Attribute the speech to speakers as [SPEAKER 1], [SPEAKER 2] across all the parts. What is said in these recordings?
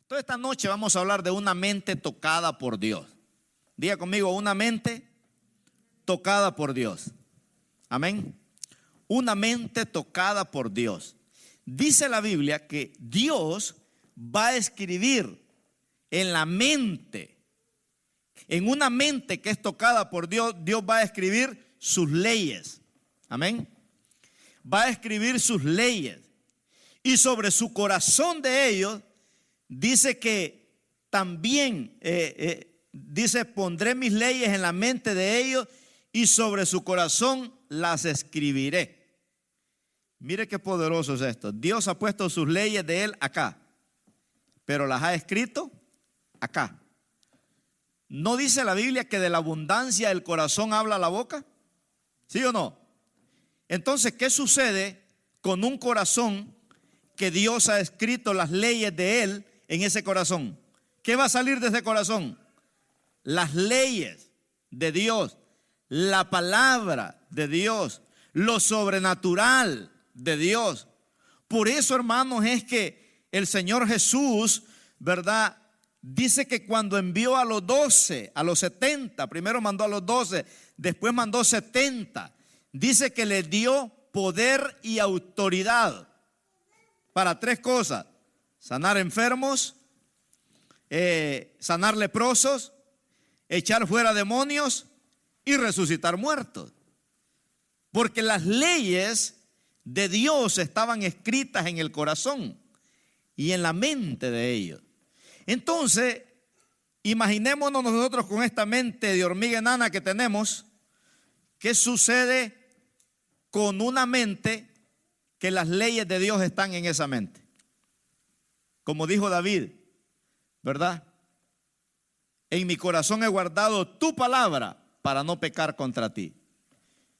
[SPEAKER 1] Toda esta noche vamos a hablar de una mente tocada por Dios. Diga conmigo, una mente tocada por Dios. Amén. Una mente tocada por Dios. Dice la Biblia que Dios va a escribir en la mente, en una mente que es tocada por Dios, Dios va a escribir sus leyes. Amén. Va a escribir sus leyes. Y sobre su corazón de ellos, dice que también, dice, pondré mis leyes en la mente de ellos y sobre su corazón las escribiré. Mire qué poderoso es esto. Dios ha puesto sus leyes de él acá, pero las ha escrito acá. ¿No dice la Biblia que de la abundancia del corazón habla la boca? ¿Sí o no? Entonces, ¿qué sucede con un corazón que Dios ha escrito las leyes de él en ese corazón? ¿Qué va a salir de ese corazón? Las leyes de Dios, la palabra de Dios, lo sobrenatural de Dios. Por eso, hermanos, es que el Señor Jesús, ¿verdad?, dice que cuando envió a los 12, a los 70, primero mandó a los 12, después mandó 70, dice que les dio poder y autoridad para 3 cosas: sanar enfermos, sanar leprosos, echar fuera demonios y resucitar muertos. Porque las leyes de Dios estaban escritas en el corazón y en la mente de ellos. Entonces, imaginémonos nosotros con esta mente de hormiga enana que tenemos. ¿Qué sucede con una mente que las leyes de Dios están en esa mente? Como dijo David, ¿verdad? En mi corazón he guardado tu palabra para no pecar contra ti.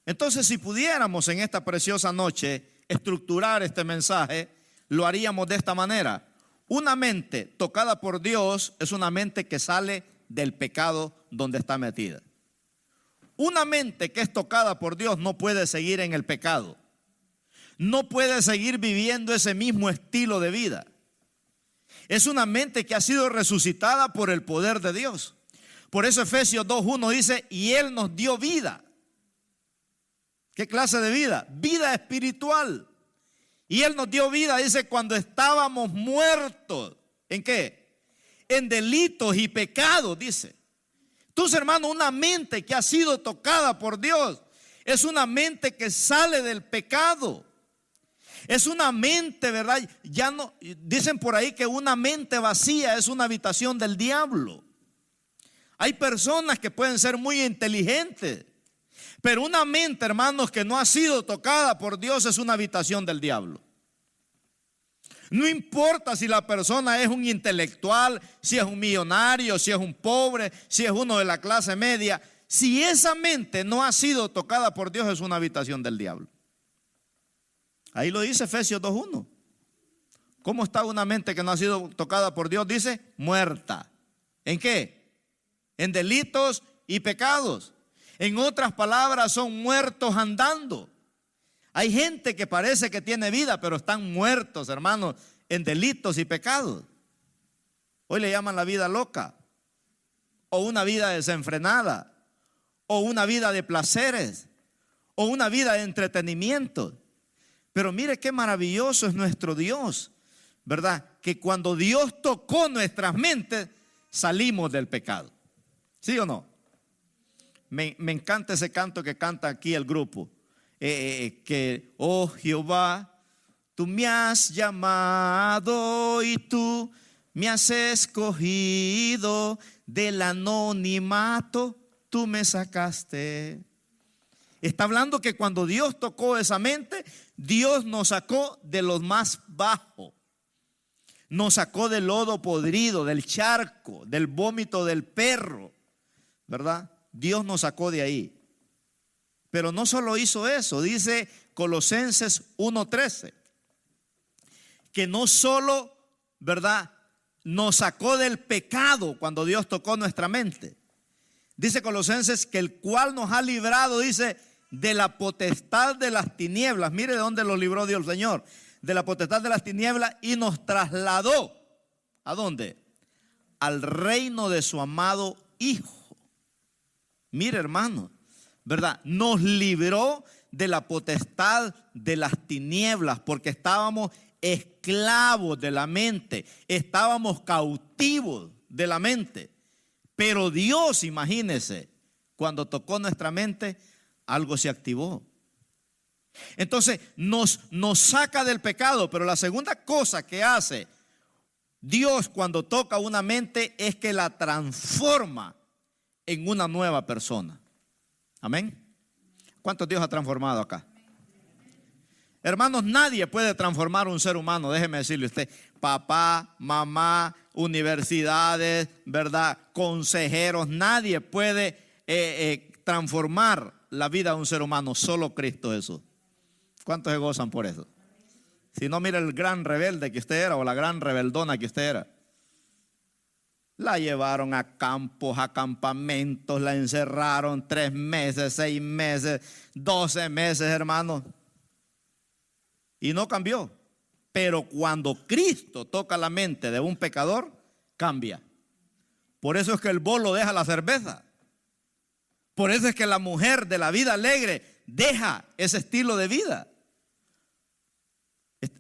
[SPEAKER 1] Entonces, si pudiéramos en esta preciosa noche estructurar este mensaje, lo haríamos de esta manera. Una mente tocada por Dios es una mente que sale del pecado donde está metida. Una mente que es tocada por Dios no puede seguir en el pecado. No puede seguir viviendo ese mismo estilo de vida. Es una mente que ha sido resucitada por el poder de Dios. Por eso Efesios 2:1 dice, y Él nos dio vida. ¿Qué clase de vida? Vida espiritual. Y Él nos dio vida, dice, cuando estábamos muertos. ¿En qué? En delitos y pecados, dice. Entonces, hermano, una mente que ha sido tocada por Dios es una mente que sale del pecado. Es una mente, ¿verdad? Ya no, dicen por ahí que una mente vacía es una habitación del diablo. Hay personas que pueden ser muy inteligentes, pero una mente, hermanos, que no ha sido tocada por Dios es una habitación del diablo. No importa si la persona es un intelectual, si es un millonario, si es un pobre, si es uno de la clase media. Si esa mente no ha sido tocada por Dios, es una habitación del diablo. Ahí lo dice Efesios 2:1. ¿Cómo está una mente que no ha sido tocada por Dios? Dice, muerta. ¿En qué? En delitos y pecados. En otras palabras, son muertos andando. Hay gente que parece que tiene vida, pero están muertos, hermanos, en delitos y pecados. Hoy le llaman la vida loca, o una vida desenfrenada, o una vida de placeres, o una vida de entretenimiento. Pero mire qué maravilloso es nuestro Dios, ¿verdad? Que cuando Dios tocó nuestras mentes, salimos del pecado. ¿Sí o no? Me encanta ese canto que canta aquí el grupo. Que, oh Jehová, tú me has llamado y tú me has escogido del anonimato, tú me sacaste. Está hablando que cuando Dios tocó esa mente, Dios nos sacó de lo más bajo. Nos sacó del lodo podrido, del charco, del vómito del perro, ¿verdad? Dios nos sacó de ahí. Pero no solo hizo eso, dice Colosenses 1:13, que no solo, ¿verdad?, nos sacó del pecado cuando Dios tocó nuestra mente. Dice Colosenses que el cual nos ha librado, dice, de la potestad de las tinieblas. Mire de dónde lo libró Dios el Señor. De la potestad de las tinieblas y nos trasladó. ¿A dónde? Al reino de su amado Hijo. Mire, hermano, ¿verdad? Nos libró de la potestad de las tinieblas, porque estábamos esclavos de la mente, estábamos cautivos de la mente. Pero Dios, imagínese, cuando tocó nuestra mente, algo se activó. Entonces nos saca del pecado. Pero la segunda cosa que hace Dios cuando toca una mente es que la transforma en una nueva persona. Amén. ¿Cuántos Dios ha transformado acá? Hermanos, nadie puede transformar un ser humano. Déjeme decirle usted, papá, mamá, universidades, ¿verdad? Consejeros, nadie puede transformar la vida de un ser humano, solo Cristo Jesús. ¿Cuántos se gozan por eso? Si no, mira el gran rebelde que usted era o la gran rebeldona que usted era. La llevaron a campos, a campamentos, la encerraron 3 meses, 6 meses, 12 meses, hermano. Y no cambió. Pero cuando Cristo toca la mente de un pecador, cambia. Por eso es que el bolo deja la cerveza. Por eso es que la mujer de la vida alegre deja ese estilo de vida.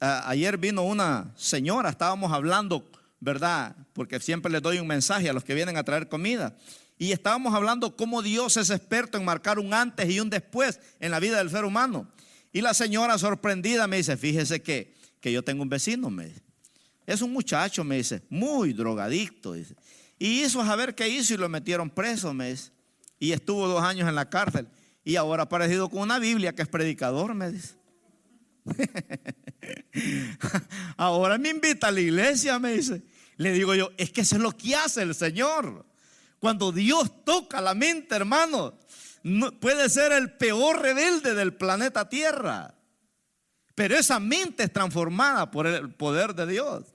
[SPEAKER 1] Ayer vino una señora, estábamos hablando, ¿verdad? Porque siempre les doy un mensaje a los que vienen a traer comida. Y estábamos hablando cómo Dios es experto en marcar un antes y un después en la vida del ser humano. Y la señora sorprendida me dice, fíjese que yo tengo un vecino, me dice. Es un muchacho, me dice, muy drogadicto, dice. Y hizo a ver qué hizo y lo metieron preso, me dice. Y estuvo 2 años en la cárcel. Y ahora ha aparecido con una Biblia que es predicador, me dice. Ahora me invita a la iglesia, me dice. Le digo yo, es que eso es lo que hace el Señor. Cuando Dios toca la mente, hermano, no, puede ser el peor rebelde del planeta Tierra, pero esa mente es transformada por el poder de Dios.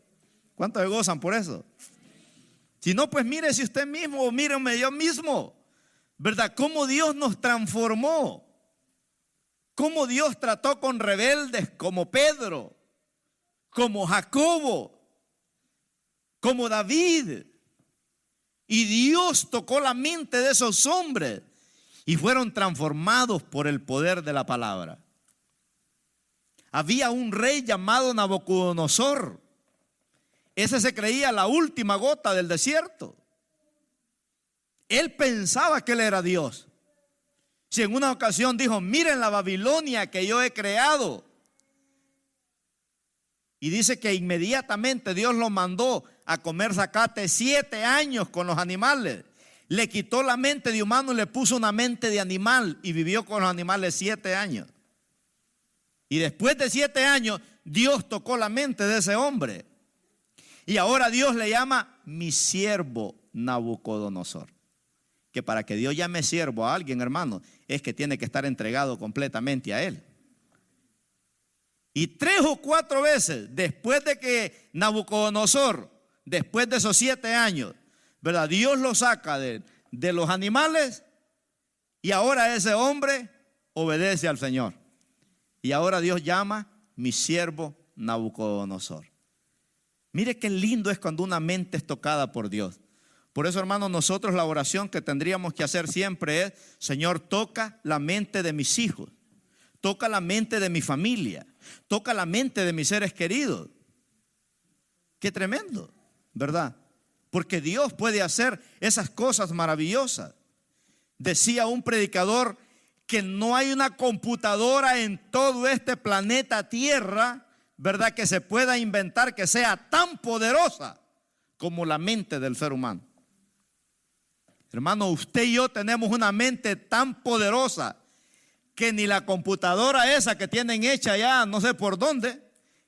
[SPEAKER 1] ¿Cuántos se gozan por eso? Si no, pues mire si usted mismo o míreme yo mismo, ¿verdad? Cómo Dios nos transformó. Cómo Dios trató con rebeldes como Pedro, como Jacobo, como David. Y Dios tocó la mente de esos hombres y fueron transformados por el poder de la palabra. Había un rey llamado Nabucodonosor. Ese se creía la última gota del desierto. Él pensaba que él era Dios. Si en una ocasión dijo, miren la Babilonia que yo he creado. Y dice que inmediatamente Dios lo mandó a comer zacate 7 años con los animales. Le quitó la mente de humano y le puso una mente de animal y vivió con los animales 7 años. Y después de 7 años, Dios tocó la mente de ese hombre. Y ahora Dios le llama mi siervo Nabucodonosor. Que para que Dios llame siervo a alguien, hermano, es que tiene que estar entregado completamente a él. Y 3 o 4 veces después de que Nabucodonosor, después de esos 7 años, ¿verdad? Dios lo saca de los animales y ahora ese hombre obedece al Señor. Y ahora Dios llama mi siervo Nabucodonosor. Mire qué lindo es cuando una mente es tocada por Dios. Por eso, hermanos, nosotros la oración que tendríamos que hacer siempre es, Señor, toca la mente de mis hijos, toca la mente de mi familia, toca la mente de mis seres queridos. Qué tremendo, ¿verdad? Porque Dios puede hacer esas cosas maravillosas. Decía un predicador que no hay una computadora en todo este planeta Tierra, ¿verdad?, que se pueda inventar que sea tan poderosa como la mente del ser humano. Hermano, usted y yo tenemos una mente tan poderosa que ni la computadora esa que tienen hecha ya no sé por dónde,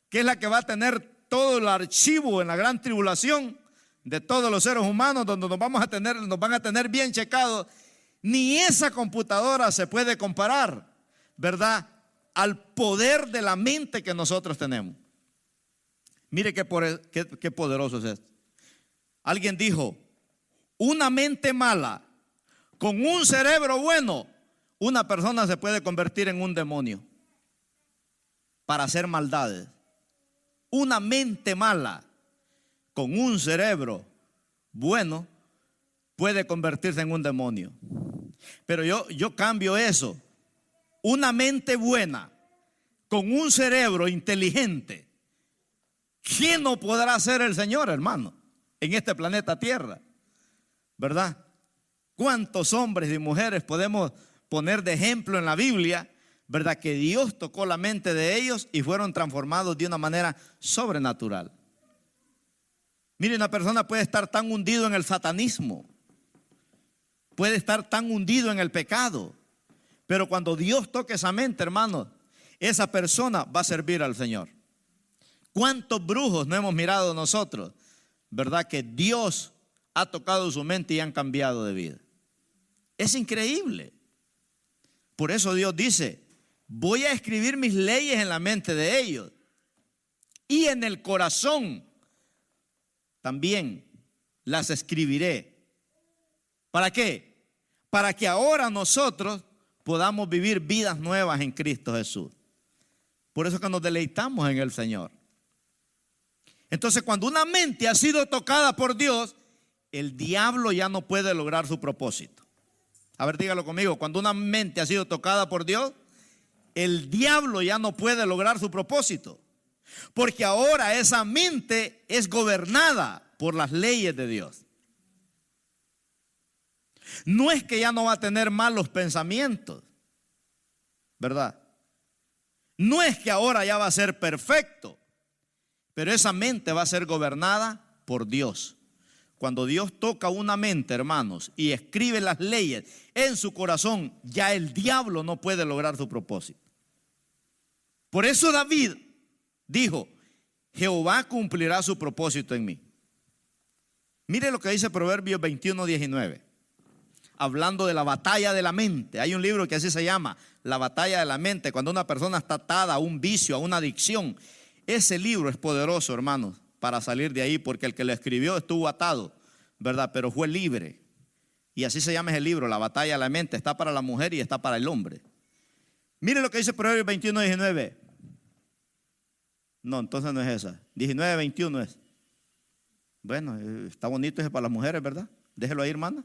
[SPEAKER 1] que es la que va a tener todo el archivo en la gran tribulación de todos los seres humanos, donde nos van a tener bien checados, ni esa computadora se puede comparar, ¿verdad?, al poder de la mente que nosotros tenemos. Mire qué poderoso es esto. Alguien dijo, una mente mala con un cerebro bueno, una persona se puede convertir en un demonio para hacer maldades. Una mente mala con un cerebro bueno puede convertirse en un demonio. Pero yo cambio eso. Una mente buena con un cerebro inteligente, ¿quién no podrá ser el Señor, hermano, en este planeta Tierra? ¿Verdad? ¿Cuántos hombres y mujeres podemos poner de ejemplo en la Biblia, verdad, que Dios tocó la mente de ellos y fueron transformados de una manera sobrenatural? Mire, una persona puede estar tan hundido en el satanismo, puede estar tan hundido en el pecado, pero cuando Dios toque esa mente, hermano, esa persona va a servir al Señor. ¿Cuántos brujos no hemos mirado nosotros, verdad, que Dios ha tocado su mente y han cambiado de vida? Es increíble. Por eso Dios dice: voy a escribir mis leyes en la mente de ellos y en el corazón también las escribiré. ¿Para qué? Para que ahora nosotros podamos vivir vidas nuevas en Cristo Jesús. Por eso es que nos deleitamos en el Señor. Entonces, cuando una mente ha sido tocada por Dios, el diablo ya no puede lograr su propósito. A ver, dígalo conmigo. Cuando una mente ha sido tocada por Dios, el diablo ya no puede lograr su propósito. Porque ahora esa mente es gobernada por las leyes de Dios. No es que ya no va a tener malos pensamientos, ¿verdad? No es que ahora ya va a ser perfecto, pero esa mente va a ser gobernada por Dios. Cuando Dios toca una mente, hermanos, y escribe las leyes en su corazón, ya el diablo no puede lograr su propósito. Por eso David dijo: Jehová cumplirá su propósito en mí. Mire lo que dice Proverbios 21:19, hablando de la batalla de la mente. Hay un libro que así se llama, La batalla de la mente, cuando una persona está atada a un vicio, a una adicción. Ese libro es poderoso, hermanos, para salir de ahí, porque el que lo escribió estuvo atado, ¿verdad? Pero fue libre. Y así se llama ese libro, La batalla de la mente. Está para la mujer y está para el hombre. Mire lo que dice Proverbios 21:19. No, entonces no es esa. 19:21 es. Bueno, está bonito ese para las mujeres, ¿verdad? Déjelo ahí, hermana.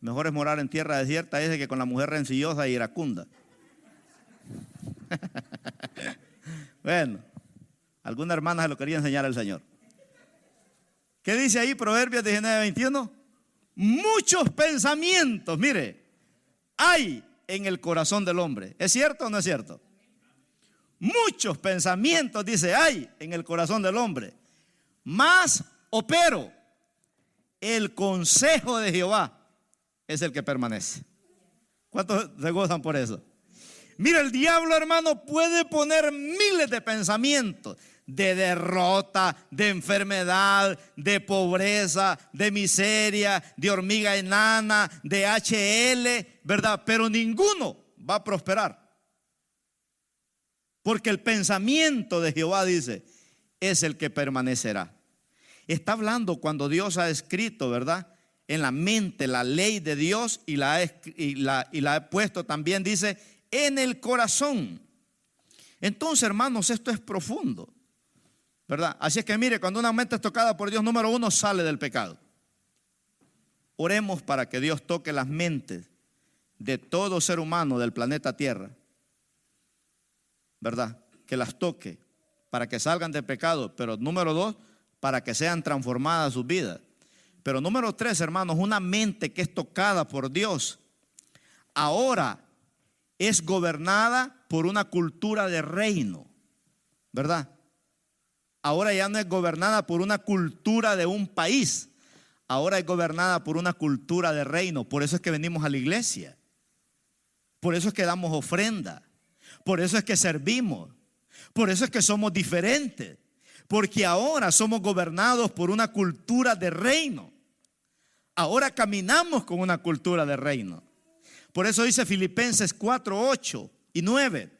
[SPEAKER 1] Mejor es morar en tierra desierta ese que con la mujer rencillosa y iracunda. Bueno, alguna hermana se lo quería enseñar al Señor. ¿Qué dice ahí Proverbios 19:21? Muchos pensamientos, mire, hay en el corazón del hombre. ¿Es cierto o no es cierto? Muchos pensamientos, dice, hay en el corazón del hombre. Mas pero el consejo de Jehová es el que permanece. ¿Cuántos se gozan por eso? Mira, el diablo, hermano, puede poner miles de pensamientos de derrota, de enfermedad, de pobreza, de miseria, de hormiga enana, de HL, ¿verdad? Pero ninguno va a prosperar. Porque el pensamiento de Jehová, dice, es el que permanecerá. Está hablando cuando Dios ha escrito, ¿verdad?, en la mente la ley de Dios y la ha puesto también, dice, en el corazón. Entonces, hermanos, esto es profundo, ¿verdad? Así es que mire, cuando una mente es tocada por Dios, número uno, sale del pecado. Oremos para que Dios toque las mentes de todo ser humano del planeta Tierra, ¿verdad? Que las toque para que salgan del pecado. Pero número dos, para que sean transformadas sus vidas. Pero número tres, hermanos, una mente que es tocada por Dios ahora es gobernada por una cultura de reino, ¿verdad? Ahora ya no es gobernada por una cultura de un país, ahora es gobernada por una cultura de reino. Por eso es que venimos a la iglesia, por eso es que damos ofrenda, por eso es que servimos, por eso es que somos diferentes, porque ahora somos gobernados por una cultura de reino. Ahora caminamos con una cultura de reino. Por eso dice Filipenses 4, 8 y 9,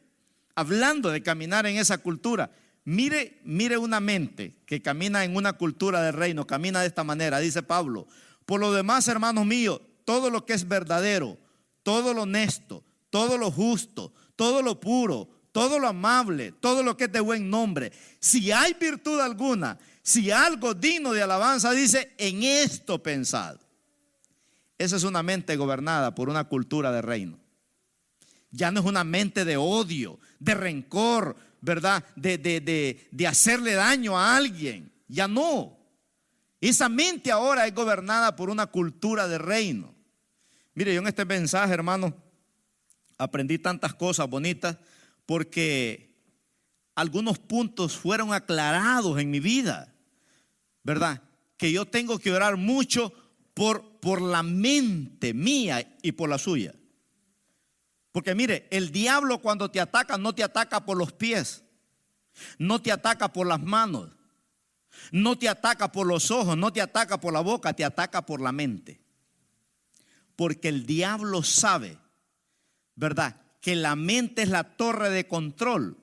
[SPEAKER 1] hablando de caminar en esa cultura. Mire una mente que camina en una cultura de reino, camina de esta manera. Dice Pablo: por lo demás, hermanos míos, todo lo que es verdadero, todo lo honesto, todo lo justo, todo lo puro, todo lo amable, todo lo que es de buen nombre, si hay virtud alguna, Si algo digno de alabanza, dice, en esto pensad. Esa es una mente gobernada por una cultura de reino. Ya no es una mente de odio, de rencor, ¿verdad? De hacerle daño a alguien. Ya no. Esa mente ahora es gobernada por una cultura de reino. Mire, yo en este mensaje, hermano, aprendí tantas cosas bonitas porque algunos puntos fueron aclarados en mi vida, ¿verdad? Que yo tengo que orar mucho por la mente mía y por la suya. Porque mire, el diablo cuando te ataca no te ataca por los pies, no te ataca por las manos, no te ataca por los ojos, no te ataca por la boca, te ataca por la mente. Porque el diablo sabe, ¿verdad?, que la mente es la torre de control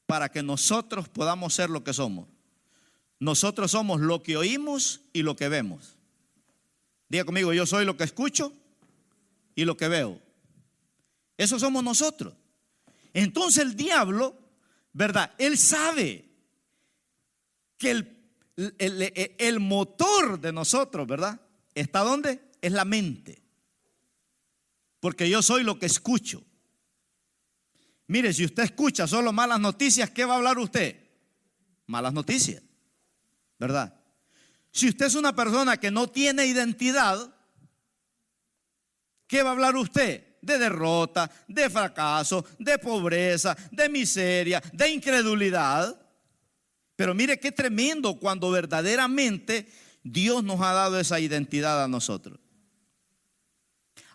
[SPEAKER 1] para que nosotros podamos ser lo que somos. Nosotros somos lo que oímos y lo que vemos. Diga conmigo, yo soy lo que escucho y lo que veo. Eso somos nosotros. Entonces el diablo, ¿verdad?, él sabe que el motor de nosotros, ¿verdad?, ¿está dónde? Es la mente. Porque yo soy lo que escucho. Mire, si usted escucha solo malas noticias, ¿qué va a hablar usted? Malas noticias, ¿verdad? Si usted es una persona que no tiene identidad, ¿qué va a hablar usted? De derrota, de fracaso, de pobreza, de miseria, de incredulidad. Pero mire qué tremendo cuando verdaderamente Dios nos ha dado esa identidad a nosotros.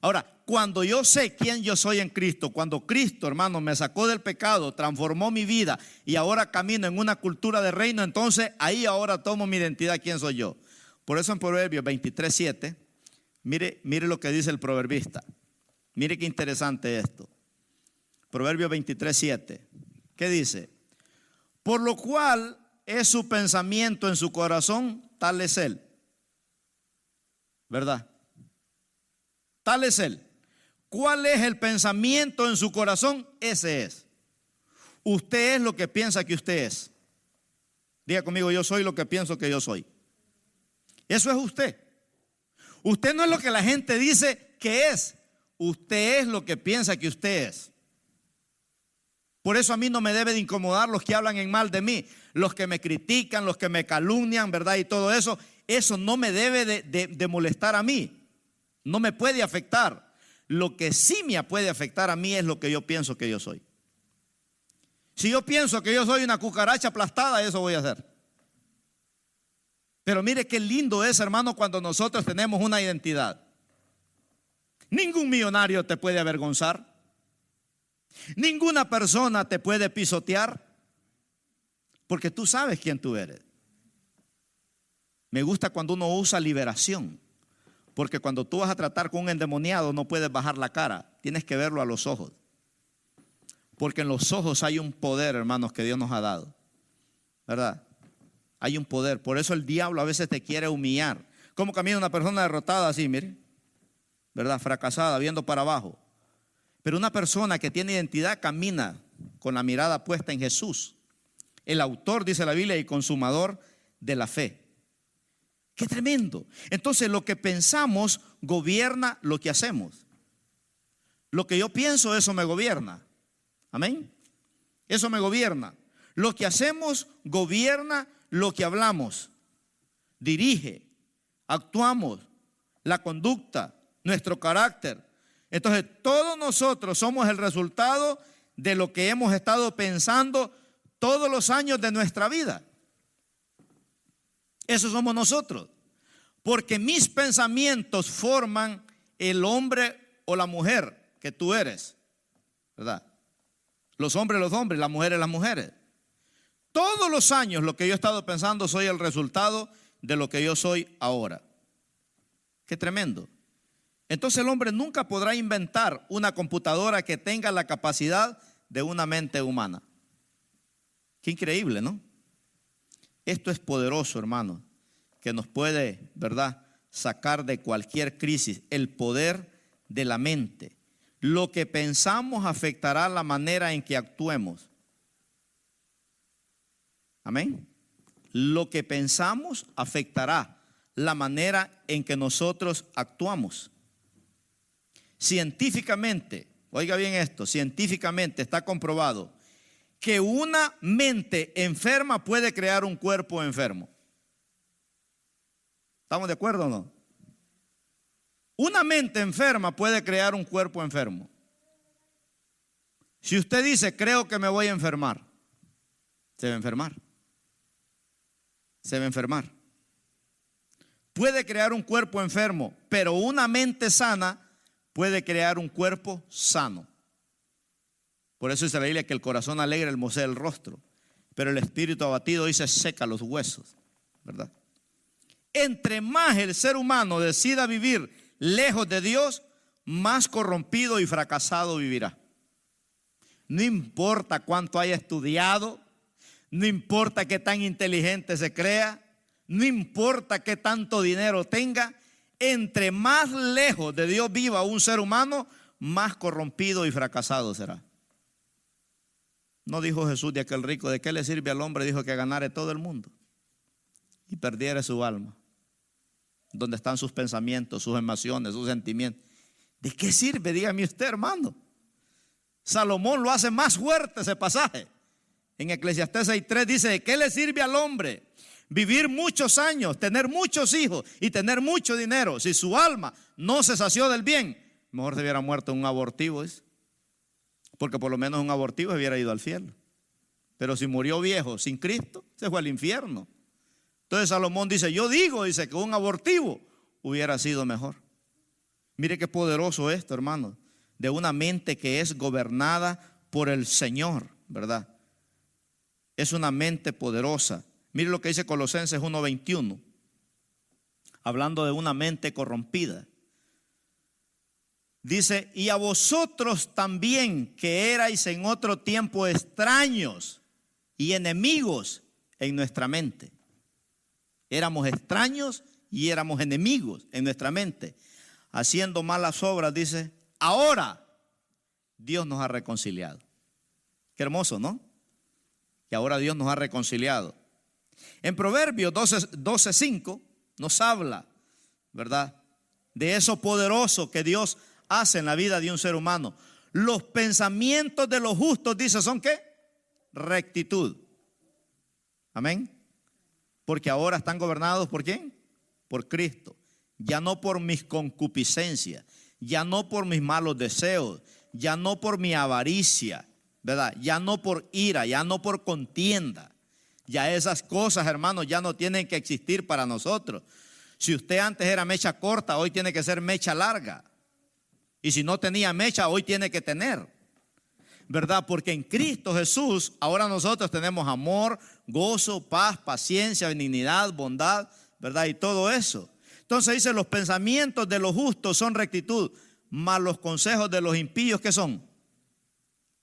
[SPEAKER 1] Ahora, cuando yo sé quién yo soy en Cristo, cuando Cristo, hermano, me sacó del pecado, transformó mi vida y ahora camino en una cultura de reino, entonces ahí ahora tomo mi identidad, quién soy yo. Por eso en Proverbios 23:7, mire lo que dice el proverbista. Mire qué interesante esto. Proverbios 23:7. ¿Qué dice? Por lo cual es su pensamiento en su corazón, tal es él. ¿Verdad? Tal es él. ¿Cuál es el pensamiento en su corazón? Ese es. Usted es lo que piensa que usted es. Diga conmigo, yo soy lo que pienso que yo soy. Eso es usted. Usted no es lo que la gente dice que es. Usted es lo que piensa que usted es. Por eso a mí no me debe de incomodar los que hablan en mal de mí, los que me critican, los que me calumnian, ¿verdad? Y todo eso. Eso no me debe de molestar a mí. No me puede afectar. Lo que sí me puede afectar a mí es lo que yo pienso que yo soy. Si yo pienso que yo soy una cucaracha aplastada, eso voy a hacer. Pero mire qué lindo es, hermano, cuando nosotros tenemos una identidad. Ningún millonario te puede avergonzar. Ninguna persona te puede pisotear. Porque tú sabes quién tú eres. Me gusta cuando uno usa liberación. Porque cuando tú vas a tratar con un endemoniado no puedes bajar la cara, tienes que verlo a los ojos. Porque en los ojos hay un poder, hermanos, que Dios nos ha dado, ¿verdad? Hay un poder, por eso el diablo a veces te quiere humillar. ¿Cómo camina una persona derrotada así, mire? ¿Verdad? Fracasada, viendo para abajo. Pero una persona que tiene identidad camina con la mirada puesta en Jesús, el autor, dice la Biblia, y consumador de la fe. ¡Qué tremendo! Entonces lo que pensamos gobierna lo que hacemos. Lo que yo pienso, eso me gobierna. Amén. Eso me gobierna. Lo que hacemos gobierna lo que hablamos. Dirige, actuamos, la conducta, nuestro carácter. Entonces todos nosotros somos el resultado de lo que hemos estado pensando todos los años de nuestra vida. Eso somos nosotros. Porque mis pensamientos forman el hombre o la mujer que tú eres, ¿verdad? Los hombres, las mujeres, las mujeres. Todos los años lo que yo he estado pensando soy el resultado de lo que yo soy ahora. Qué tremendo. Entonces el hombre nunca podrá inventar una computadora que tenga la capacidad de una mente humana. Qué increíble, ¿no? Esto es poderoso, hermano, que nos puede, ¿verdad?, sacar de cualquier crisis. El poder de la mente. Lo que pensamos afectará la manera en que actuemos. Amén. lo que pensamos afectará la manera en que nosotros actuamos. Científicamente, oiga bien esto, científicamente está comprobado que una mente enferma puede crear un cuerpo enfermo. ¿Estamos de acuerdo o no? Una mente enferma puede crear un cuerpo enfermo. Si usted dice, creo que me voy a enfermar, se va a enfermar. Se va a enfermar. Puede crear un cuerpo enfermo, pero una mente sana puede crear un cuerpo sano. Por eso dice la Biblia que el corazón alegre hermosea el rostro, pero el espíritu abatido dice seca los huesos, ¿verdad? Entre más el ser humano decida vivir lejos de Dios, más corrompido y fracasado vivirá. No importa cuánto haya estudiado, no importa qué tan inteligente se crea, no importa qué tanto dinero tenga, entre más lejos de Dios viva un ser humano, más corrompido y fracasado será. No dijo Jesús de aquel rico, ¿de qué le sirve al hombre? Dijo que ganare todo el mundo y perdiere su alma. Donde están sus pensamientos, sus emociones, sus sentimientos. ¿De qué sirve? Dígame usted, hermano. Salomón lo hace más fuerte ese pasaje. En Eclesiastés 6:3 dice, ¿de qué le sirve al hombre vivir muchos años, tener muchos hijos y tener mucho dinero si su alma no se sació del bien? Mejor se hubiera muerto en un abortivo, ¿es? Porque por lo menos un abortivo se hubiera ido al cielo. Pero si murió viejo sin Cristo, se fue al infierno. Entonces Salomón dice, yo digo, dice, que un abortivo hubiera sido mejor. Mire qué poderoso esto, hermano, de una mente que es gobernada por el Señor, ¿verdad? Es una mente poderosa. Mire lo que dice Colosenses 1:21, hablando de una mente corrompida. Dice, y a vosotros también, que erais en otro tiempo extraños y enemigos en nuestra mente. Éramos extraños y éramos enemigos en nuestra mente, haciendo malas obras, dice, ahora Dios nos ha reconciliado. Qué hermoso, ¿no? Que ahora Dios nos ha reconciliado. En Proverbios 12:5 nos habla, ¿verdad?, de eso poderoso que Dios hace en la vida de un ser humano. Los pensamientos de los justos, dice, ¿son qué? Rectitud. Amén. Porque ahora están gobernados ¿por quién? Por Cristo. Ya no por mis concupiscencias, ya no por mis malos deseos, ya no por mi avaricia, ¿verdad? Ya no por ira, ya no por contienda. Ya esas cosas, hermanos, ya no tienen que existir para nosotros. Si usted antes era mecha corta, hoy tiene que ser mecha larga. Y si no tenía mecha, hoy tiene que tener, ¿verdad? Porque en Cristo Jesús, ahora nosotros tenemos amor, gozo, paz, paciencia, benignidad, bondad, ¿verdad? Y todo eso. Entonces dice, los pensamientos de los justos son rectitud, mas los consejos de los impíos, ¿qué son?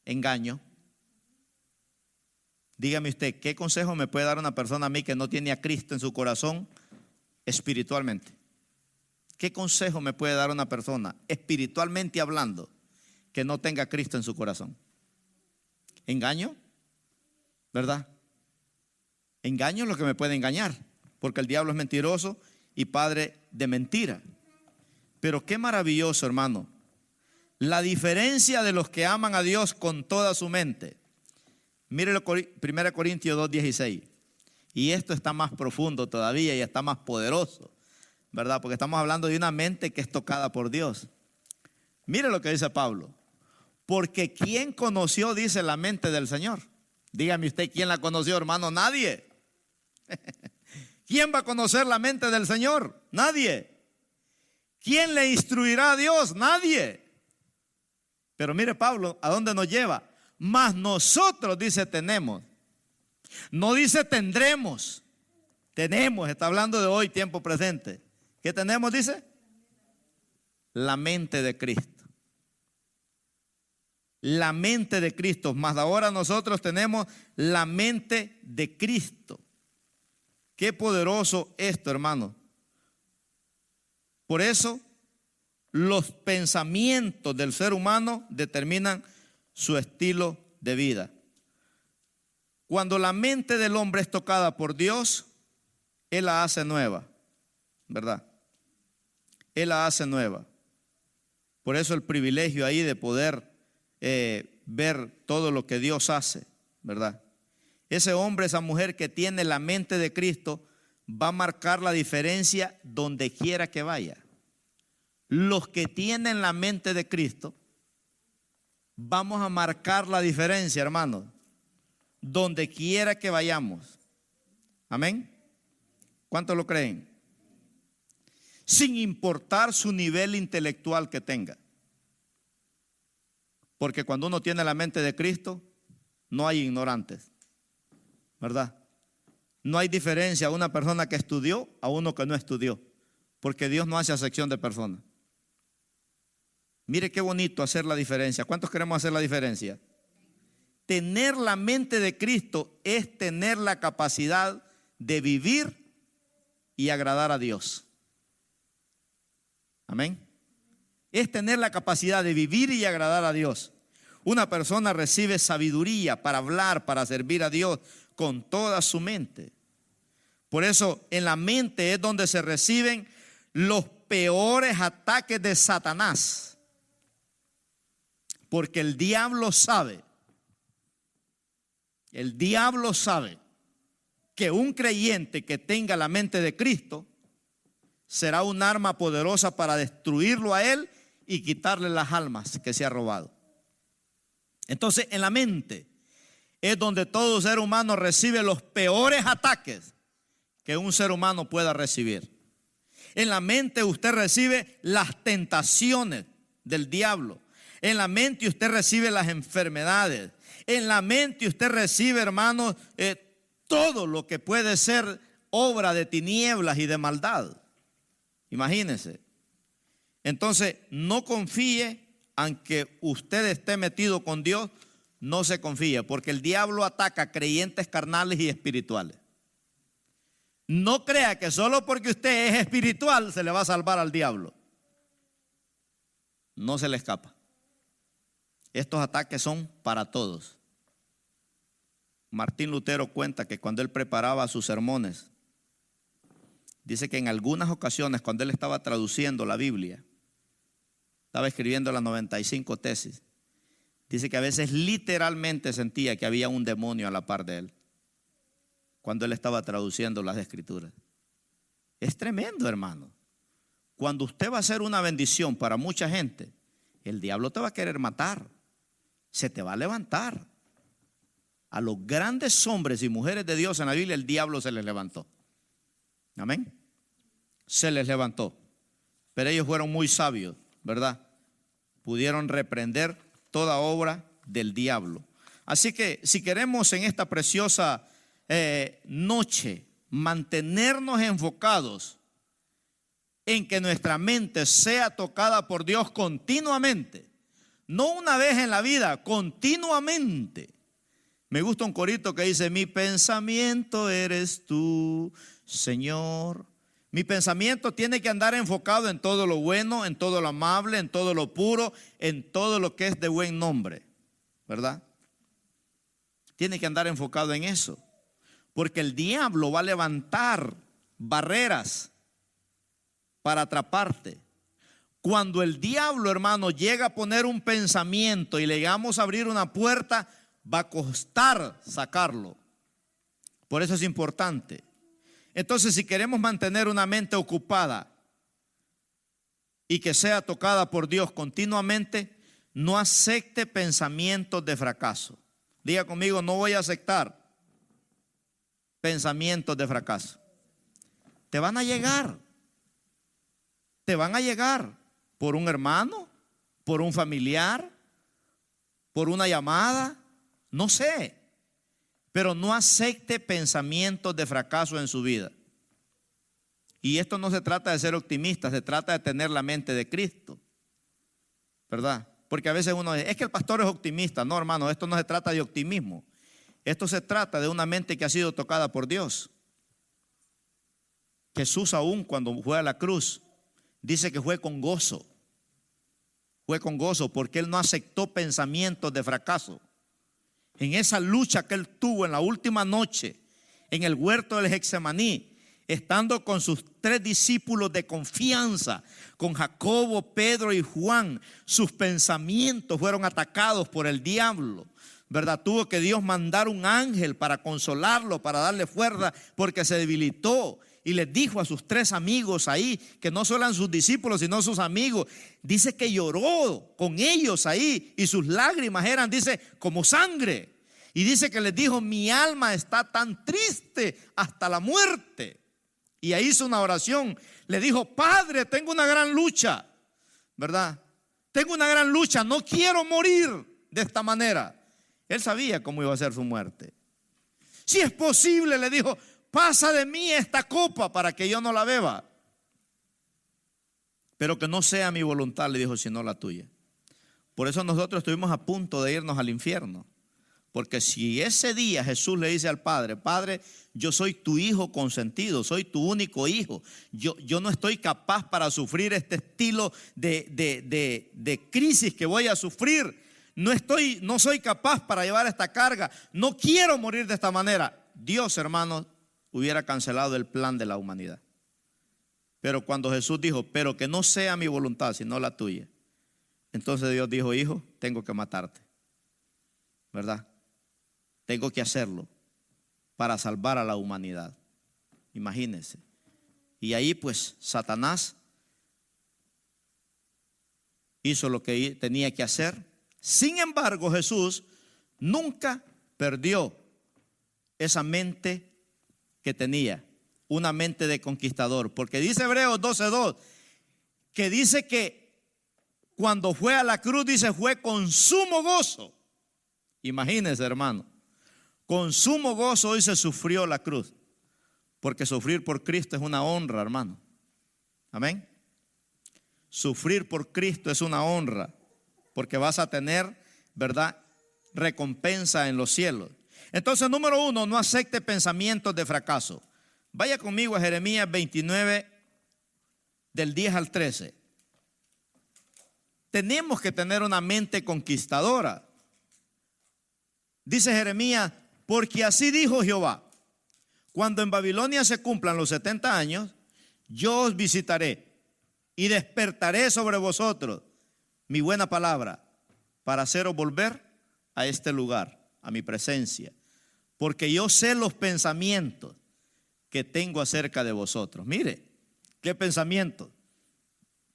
[SPEAKER 1] Engaño. Dígame usted, ¿qué consejo me puede dar una persona a mí que no tiene a Cristo en su corazón espiritualmente? ¿Qué consejo me puede dar una persona espiritualmente hablando que no tenga a Cristo en su corazón? ¿Engaño? ¿Verdad? Engaño es lo que me puede engañar, porque el diablo es mentiroso y padre de mentira. Pero qué maravilloso, hermano, la diferencia de los que aman a Dios con toda su mente. Mire 1 Corintios 2:16. Y esto está más profundo todavía y está más poderoso, ¿verdad? Porque estamos hablando de una mente que es tocada por Dios. Mire lo que dice Pablo. Porque ¿quién conoció, dice, la mente del Señor? Dígame usted, ¿quién la conoció, hermano? Nadie. ¿Quién va a conocer la mente del Señor? Nadie. ¿Quién le instruirá a Dios? Nadie. Pero mire Pablo, ¿a dónde nos lleva? Mas nosotros, dice, tenemos. No dice tendremos. Tenemos, está hablando de hoy, tiempo presente. ¿Qué tenemos, dice? La mente de Cristo. La mente de Cristo. Más ahora nosotros tenemos la mente de Cristo. Qué poderoso esto, hermano. Por eso, los pensamientos del ser humano determinan su estilo de vida. Cuando la mente del hombre es tocada por Dios, Él la hace nueva, ¿verdad? Él la hace nueva. Por eso el privilegio ahí de poder ver todo lo que Dios hace, ¿verdad? Ese hombre, esa mujer que tiene la mente de Cristo va a marcar la diferencia donde quiera que vaya. Los que tienen la mente de Cristo vamos a marcar la diferencia, hermanos, donde quiera que vayamos. Amén. ¿Cuántos lo creen? Sin importar su nivel intelectual que tenga. Porque cuando uno tiene la mente de Cristo, no hay ignorantes, ¿verdad? No hay diferencia a una persona que estudió a uno que no estudió, porque Dios no hace acepción de personas. Mire qué bonito hacer la diferencia. ¿Cuántos queremos hacer la diferencia? Tener la mente de Cristo es tener la capacidad de vivir y agradar a Dios. Amén. Es tener la capacidad de vivir y agradar a Dios. Una persona recibe sabiduría para hablar, para servir a Dios con toda su mente. Por eso en la mente es donde se reciben los peores ataques de Satanás. Porque el diablo sabe que un creyente que tenga la mente de Cristo será un arma poderosa para destruirlo a él y quitarle las almas que se ha robado. Entonces, en la mente es donde todo ser humano recibe los peores ataques que un ser humano pueda recibir. En la mente usted recibe las tentaciones del diablo. En la mente usted recibe las enfermedades. En la mente usted recibe, hermanos, todo lo que puede ser obra de tinieblas y de maldad. Imagínense. Entonces, no confíe, aunque usted esté metido con Dios, no se confíe, porque el diablo ataca creyentes carnales y espirituales. No crea que solo porque usted es espiritual se le va a salvar al diablo. No se le escapa. Estos ataques son para todos. Martín Lutero cuenta que cuando él preparaba sus sermones, dice que en algunas ocasiones cuando él estaba traduciendo la Biblia, estaba escribiendo las 95 tesis, dice que a veces literalmente sentía que había un demonio a la par de él cuando él estaba traduciendo las escrituras. Es tremendo, hermano. Cuando usted va a ser una bendición para mucha gente, el diablo te va a querer matar, se te va a levantar. A los grandes hombres y mujeres de Dios en la Biblia el diablo se les levantó. Amén. Se les levantó. Pero ellos fueron muy sabios, ¿verdad? Pudieron reprender toda obra del diablo. Así que si queremos en esta preciosa noche mantenernos enfocados en que nuestra mente sea tocada por Dios continuamente, no una vez en la vida, continuamente. Me gusta un corito que dice: mi pensamiento eres tú, Señor. Mi pensamiento tiene que andar enfocado en todo lo bueno, en todo lo amable, en todo lo puro, en todo lo que es de buen nombre, ¿verdad? Tiene que andar enfocado en eso, porque el diablo va a levantar barreras para atraparte. Cuando el diablo, hermano, llega a poner un pensamiento y le llegamos a abrir una puerta, va a costar sacarlo. Por eso es importante. Entonces, si queremos mantener una mente ocupada y que sea tocada por Dios continuamente, no acepte pensamientos de fracaso. Diga conmigo: no voy a aceptar pensamientos de fracaso. Te van a llegar. Te van a llegar por un hermano, por un familiar, por una llamada, no sé. Pero no acepte pensamientos de fracaso en su vida. Y esto no se trata de ser optimista, se trata de tener la mente de Cristo, ¿verdad? Porque a veces uno dice: es que el pastor es optimista. No, hermano, esto no se trata de optimismo. Esto se trata de una mente que ha sido tocada por Dios. Jesús, aún cuando fue a la cruz, dice que fue con gozo. Fue con gozo porque él no aceptó pensamientos de fracaso. en esa lucha que él tuvo en la última noche en el huerto del Getsemaní, estando con sus 3 discípulos de confianza, con Jacobo, Pedro y Juan, sus pensamientos fueron atacados por el diablo, ¿verdad? Tuvo que Dios mandar un ángel para consolarlo, para darle fuerza, porque se debilitó. Y les dijo a sus 3 amigos ahí, que no solo eran sus discípulos, sino sus amigos. Dice que lloró con ellos ahí y sus lágrimas eran, dice, como sangre. Y dice que les dijo: mi alma está tan triste hasta la muerte. Y ahí hizo una oración. Le dijo: Padre, tengo una gran lucha, ¿verdad? Tengo una gran lucha, no quiero morir de esta manera. Él sabía cómo iba a ser su muerte. Si es posible, le dijo, pasa de mí esta copa para que yo no la beba. Pero que no sea mi voluntad, le dijo, sino la tuya. Por eso nosotros estuvimos a punto de irnos al infierno. Porque si ese día Jesús le dice al Padre: Padre, yo soy tu hijo consentido, soy tu único hijo, yo no estoy capaz para sufrir este estilo de crisis que voy a sufrir, no soy capaz para llevar esta carga, no quiero morir de esta manera. Dios, hermanos, hubiera cancelado el plan de la humanidad. Pero cuando Jesús dijo: pero que no sea mi voluntad sino la tuya, entonces Dios dijo: hijo, tengo que matarte, ¿verdad? Tengo que hacerlo para salvar a la humanidad. Imagínense. Y ahí pues Satanás hizo lo que tenía que hacer. Sin embargo, Jesús nunca perdió esa mente que tenía, una mente de conquistador. Porque dice Hebreos 12:2, que dice que cuando fue a la cruz, dice, fue con sumo gozo. Imagínense, hermano. Con sumo gozo hoy se sufrió la cruz, porque sufrir por Cristo es una honra, hermano. Amén. Sufrir por Cristo es una honra, porque vas a tener, ¿verdad?, recompensa en los cielos. Entonces, número 1, no acepte pensamientos de fracaso. Vaya conmigo a Jeremías 29, del 10 al 13. Tenemos que tener una mente conquistadora. Dice Jeremías: porque así dijo Jehová, cuando en Babilonia se cumplan los 70 años, yo os visitaré y despertaré sobre vosotros mi buena palabra para haceros volver a este lugar, a mi presencia, porque yo sé los pensamientos que tengo acerca de vosotros. Mire, ¿qué pensamientos?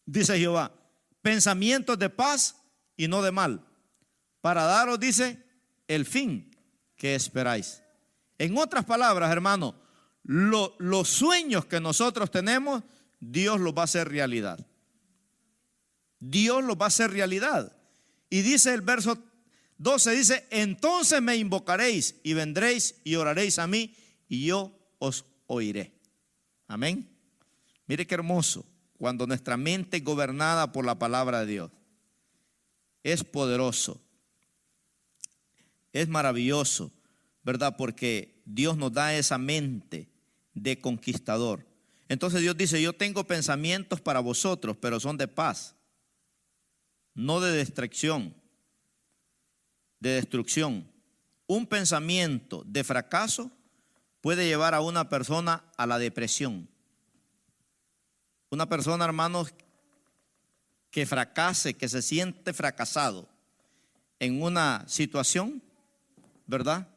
[SPEAKER 1] Dice Jehová: pensamientos de paz y no de mal, para daros, dice, el fin que esperáis. En otras palabras, hermano, los sueños que nosotros tenemos, Dios los va a hacer realidad. Dios los va a hacer realidad. Y dice el verso 12, dice: entonces me invocaréis y vendréis y oraréis a mí y yo os oiré. Amén. Mire qué hermoso cuando nuestra mente es gobernada por la palabra de Dios. Es poderoso. Es maravilloso, ¿verdad? Porque Dios nos da esa mente de conquistador. Entonces Dios dice: yo tengo pensamientos para vosotros, pero son de paz, no de destrucción, Un pensamiento de fracaso puede llevar a una persona a la depresión. Una persona, hermanos, que fracase, que se siente fracasado en una situación, ¿verdad?,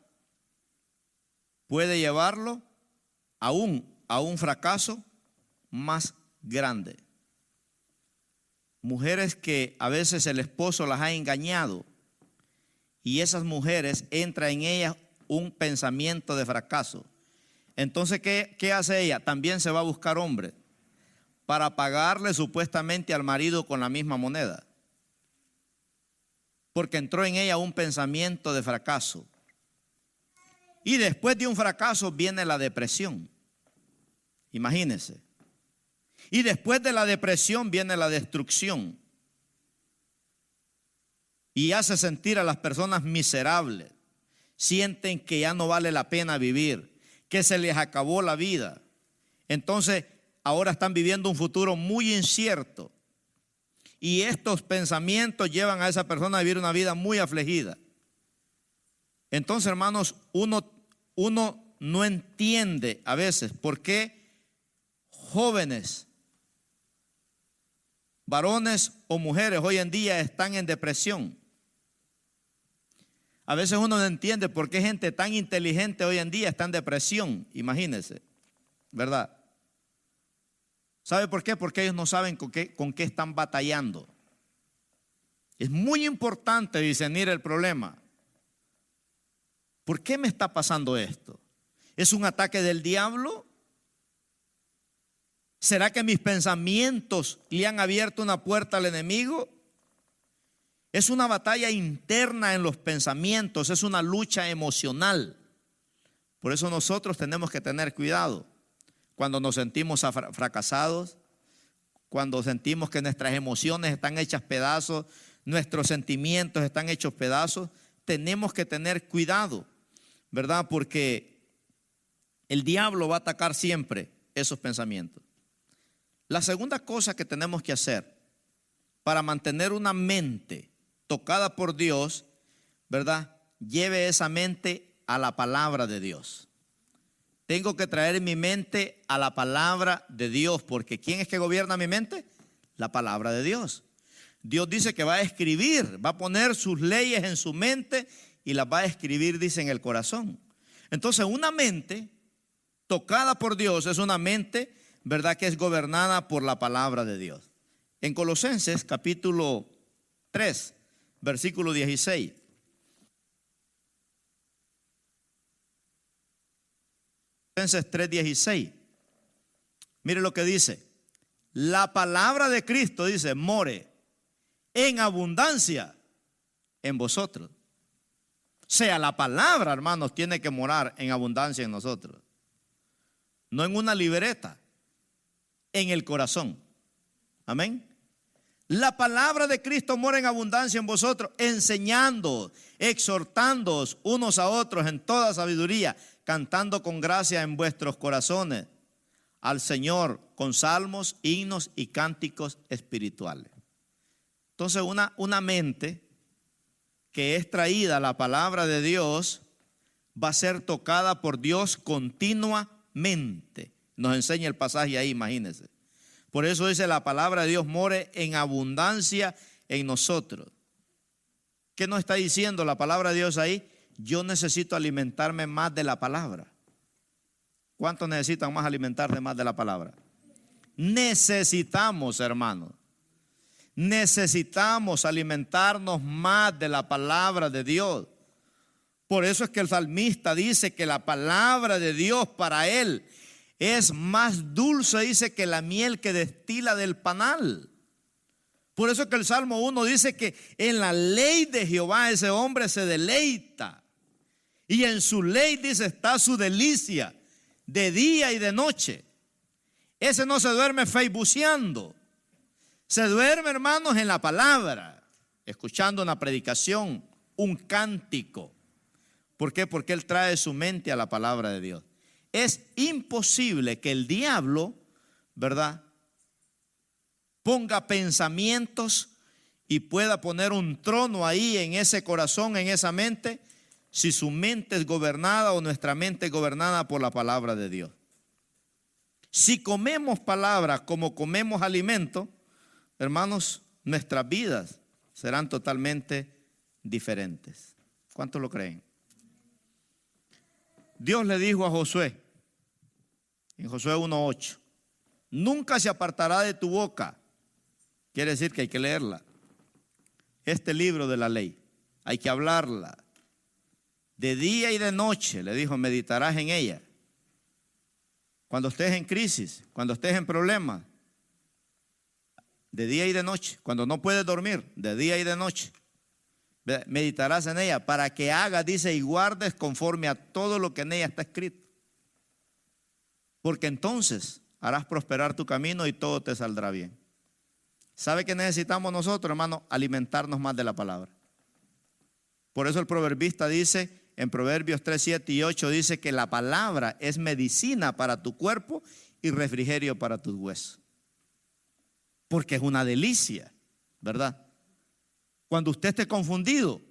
[SPEAKER 1] puede llevarlo a un fracaso más grande. Mujeres que a veces el esposo las ha engañado y esas mujeres entra en ellas un pensamiento de fracaso. Entonces, ¿qué hace ella? También se va a buscar hombres para pagarle supuestamente al marido con la misma moneda, porque entró en ella un pensamiento de fracaso. Y después de un fracaso viene la depresión. Imagínense. Y después de la depresión viene la destrucción. Y hace sentir a las personas miserables. Sienten que ya no vale la pena vivir, que se les acabó la vida. Entonces, ahora están viviendo un futuro muy incierto. Y estos pensamientos llevan a esa persona a vivir una vida muy afligida. Entonces, hermanos, uno no entiende a veces por qué jóvenes, varones o mujeres hoy en día están en depresión. A veces uno no entiende por qué gente tan inteligente hoy en día está en depresión, imagínense, ¿verdad? ¿Sabe por qué? Porque ellos no saben con qué están batallando. Es muy importante discernir el problema. ¿Por qué me está pasando esto? ¿Es un ataque del diablo? ¿Será que mis pensamientos le han abierto una puerta al enemigo? Es una batalla interna en los pensamientos, es una lucha emocional. Por eso nosotros tenemos que tener cuidado cuando nos sentimos fracasados, cuando sentimos que nuestras emociones están hechas pedazos, nuestros sentimientos están hechos pedazos. Tenemos que tener cuidado, ¿verdad? Porque el diablo va a atacar siempre esos pensamientos. La segunda cosa que tenemos que hacer para mantener una mente tocada por Dios, ¿verdad? Lleve esa mente a la palabra de Dios. Tengo que traer mi mente a la palabra de Dios, porque ¿quién es que gobierna mi mente? La palabra de Dios. Dios dice que va a escribir, va a poner sus leyes en su mente y las va a escribir, dice, en el corazón. Entonces, una mente tocada por Dios es una mente, ¿verdad?, que es gobernada por la palabra de Dios. En Colosenses capítulo 3, versículo 16. Colosenses 3:16. Mire lo que dice. La palabra de Cristo, dice, more en abundancia en vosotros. O sea, la palabra, hermanos, tiene que morar en abundancia en nosotros. No en una libreta, en el corazón. Amén. La palabra de Cristo mora en abundancia en vosotros, enseñándoos, exhortándoos unos a otros en toda sabiduría, cantando con gracia en vuestros corazones al Señor con salmos, himnos y cánticos espirituales. Entonces, una mente que es traída a la palabra de Dios va a ser tocada por Dios continuamente. Nos enseña el pasaje ahí, imagínense. Por eso dice la palabra de Dios more en abundancia en nosotros. ¿Qué nos está diciendo la palabra de Dios ahí? Yo necesito alimentarme más de la palabra. ¿Cuántos necesitan más alimentarse más de la palabra? Necesitamos, hermanos. Necesitamos alimentarnos más de la palabra de Dios. Por eso es que el salmista dice que la palabra de Dios para él es más dulce, dice, que la miel que destila del panal. Por eso es que el Salmo 1 dice que en la ley de Jehová ese hombre se deleita. Y en su ley, dice, está su delicia de día y de noche. Ese no se duerme facebookeando. Se duerme, hermanos, en la palabra, escuchando una predicación, un cántico. ¿Por qué? Porque él trae su mente a la palabra de Dios. Es imposible que el diablo, ¿verdad?, ponga pensamientos y pueda poner un trono ahí en ese corazón, en esa mente, si su mente es gobernada o nuestra mente es gobernada por la palabra de Dios. Si comemos palabra como comemos alimento, hermanos, nuestras vidas serán totalmente diferentes. ¿Cuántos lo creen? Dios le dijo a Josué, en Josué 1:8, nunca se apartará de tu boca. Quiere decir que hay que leerla. Este libro de la ley, hay que hablarla. De día y de noche, le dijo, meditarás en ella. Cuando estés en crisis, cuando estés en problemas, de día y de noche. Cuando no puedes dormir, de día y de noche, meditarás en ella para que hagas, dice, y guardes conforme a todo lo que en ella está escrito. Porque entonces harás prosperar tu camino y todo te saldrá bien. ¿Sabe qué necesitamos nosotros, hermano? Alimentarnos más de la palabra. Por eso el proverbista dice, en Proverbios 3, 7 y 8, dice que la palabra es medicina para tu cuerpo y refrigerio para tus huesos. Porque es una delicia, ¿verdad? Cuando usted esté confundido,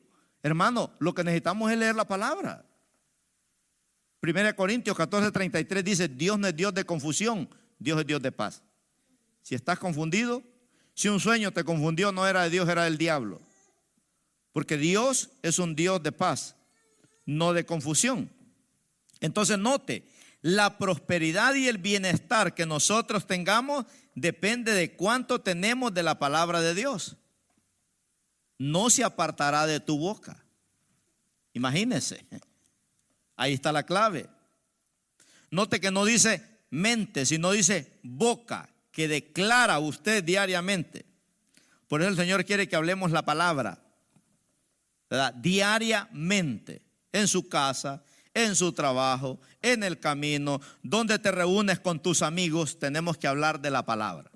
[SPEAKER 1] Hermano, lo que necesitamos es leer la palabra. 1 Corintios 14:33 dice, Dios no es Dios de confusión, Dios es Dios de paz. Si estás confundido, si un sueño te confundió, no era de Dios, era del diablo. Porque Dios es un Dios de paz, no de confusión. Entonces note, la prosperidad y el bienestar que nosotros tengamos depende de cuánto tenemos de la palabra de Dios. No se apartará de tu boca. Imagínese, ahí está la clave. Note que no dice mente, sino dice boca, que declara usted diariamente. Por eso el Señor quiere que hablemos la palabra, ¿verdad? Diariamente, en su casa, en su trabajo, en el camino, donde te reúnes con tus amigos, tenemos que hablar de la palabra.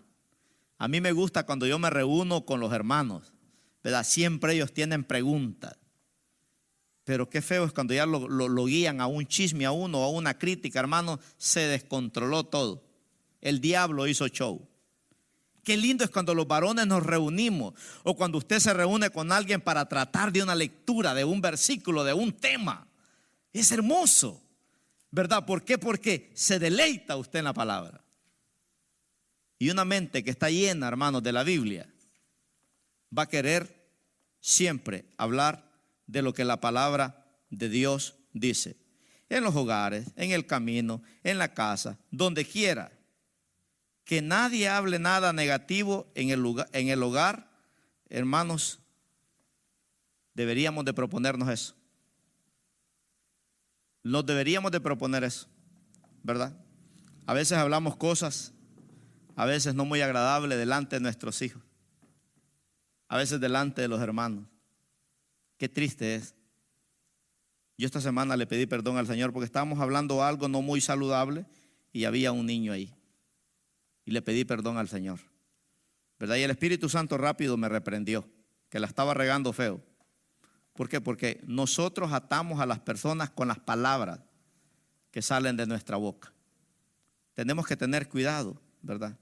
[SPEAKER 1] A mí me gusta cuando yo me reúno con los hermanos, ¿verdad? Siempre ellos tienen preguntas. Pero qué feo es cuando ya lo guían a un chisme, a uno, a una crítica, hermano, se descontroló todo. El diablo hizo show. Qué lindo es cuando los varones nos reunimos o cuando usted se reúne con alguien para tratar de una lectura, de un versículo, de un tema. Es hermoso, ¿verdad? ¿Por qué? Porque se deleita usted en la palabra. Y una mente que está llena, hermanos, de la Biblia, va a querer siempre hablar de lo que la palabra de Dios dice. En los hogares, en el camino, en la casa, donde quiera. Que nadie hable nada negativo en el hogar, hermanos, deberíamos de proponernos eso. Nos deberíamos de proponer eso, ¿verdad? A veces hablamos cosas, a veces no muy agradables delante de nuestros hijos, a veces delante de los hermanos. Qué triste es. Yo esta semana le pedí perdón al Señor porque estábamos hablando algo no muy saludable y había un niño ahí. Y le pedí perdón al Señor, ¿verdad? Y el Espíritu Santo rápido me reprendió, que la estaba regando feo. ¿Por qué? Porque nosotros atamos a las personas con las palabras que salen de nuestra boca. Tenemos que tener cuidado, ¿verdad?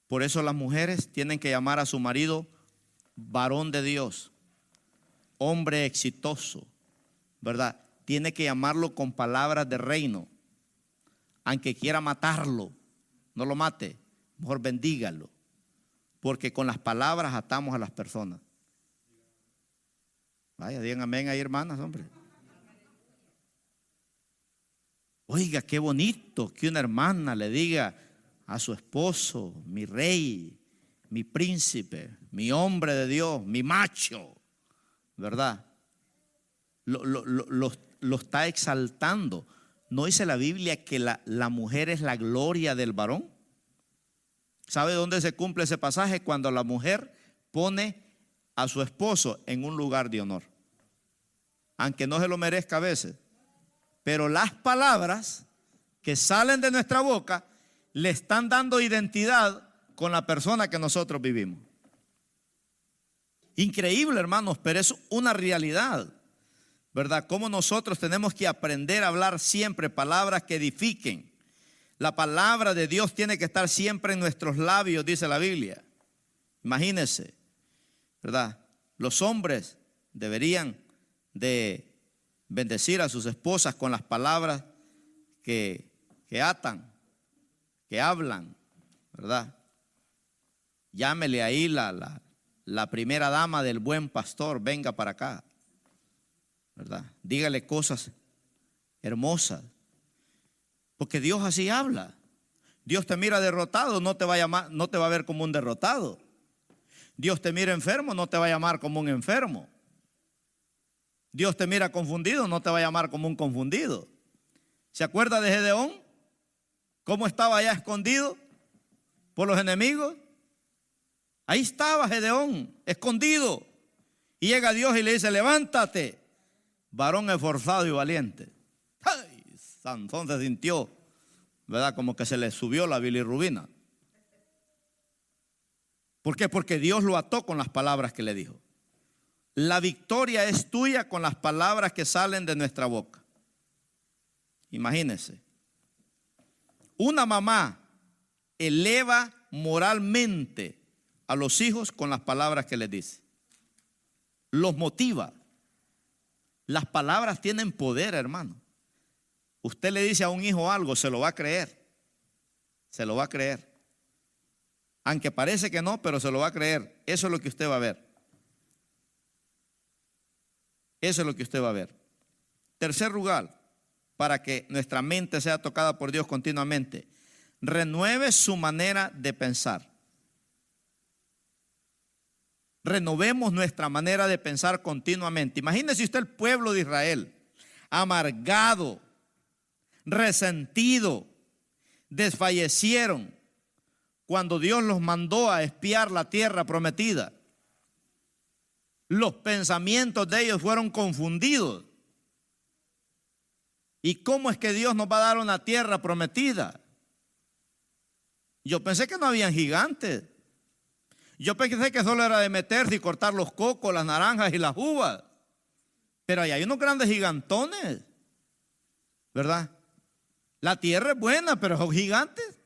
[SPEAKER 1] Por eso las mujeres tienen que llamar a su marido varón de Dios, hombre exitoso, ¿verdad? Tiene que llamarlo con palabras de reino. Aunque quiera matarlo, no lo mate, mejor bendígalo. Porque con las palabras atamos a las personas. Vaya, digan amén ahí, hermanas, hombre. Oiga, qué bonito que una hermana le diga a su esposo, mi rey, mi príncipe, mi hombre de Dios, mi macho, ¿verdad? Lo está exaltando. ¿No dice la Biblia que la mujer es la gloria del varón? ¿Sabe dónde se cumple ese pasaje? Cuando la mujer pone a su esposo en un lugar de honor. Aunque no se lo merezca a veces. Pero las palabras que salen de nuestra boca le están dando identidad con la persona que nosotros vivimos. Increíble, hermanos, pero es una realidad, ¿verdad? Cómo nosotros tenemos que aprender a hablar siempre palabras que edifiquen. La palabra de Dios tiene que estar siempre en nuestros labios, dice la Biblia. Imagínense, ¿verdad? Los hombres deberían de bendecir a sus esposas con las palabras que atan, que hablan, ¿verdad? Llámele ahí la primera dama del buen pastor, venga para acá, ¿verdad? Dígale cosas hermosas, porque Dios así habla. Dios te mira derrotado, no te va a llamar, no te va a ver como un derrotado. Dios te mira enfermo, no te va a llamar como un enfermo. Dios te mira confundido, no te va a llamar como un confundido. ¿Se acuerda de Gedeón? ¿Cómo estaba allá escondido por los enemigos? Ahí estaba Gedeón, escondido. Y llega Dios y le dice, levántate, varón esforzado y valiente. ¡Ay! Sansón se sintió, ¿verdad? Como que se le subió la bilirrubina. ¿Por qué? Porque Dios lo ató con las palabras que le dijo. La victoria es tuya con las palabras que salen de nuestra boca. Imagínense. Una mamá eleva moralmente a los hijos con las palabras que les dice. los motiva. Las palabras tienen poder, hermano. Usted le dice a un hijo algo, se lo va a creer. Se lo va a creer. Aunque parece que no, pero se lo va a creer. Eso es lo que usted va a ver. Eso es lo que usted va a ver. Tercer lugar, para que nuestra mente sea tocada por Dios continuamente, renueve su manera de pensar. Renovemos nuestra manera de pensar continuamente. Imagínese usted el pueblo de Israel, amargado, resentido, desfallecieron cuando Dios los mandó a espiar la tierra prometida. Los pensamientos de ellos fueron confundidos. ¿Y cómo es que Dios nos va a dar una tierra prometida? Yo pensé que no habían gigantes. Yo pensé que solo era de meterse y cortar los cocos, las naranjas y las uvas. Pero ahí hay unos grandes gigantones, ¿verdad? La tierra es buena, pero son gigantes.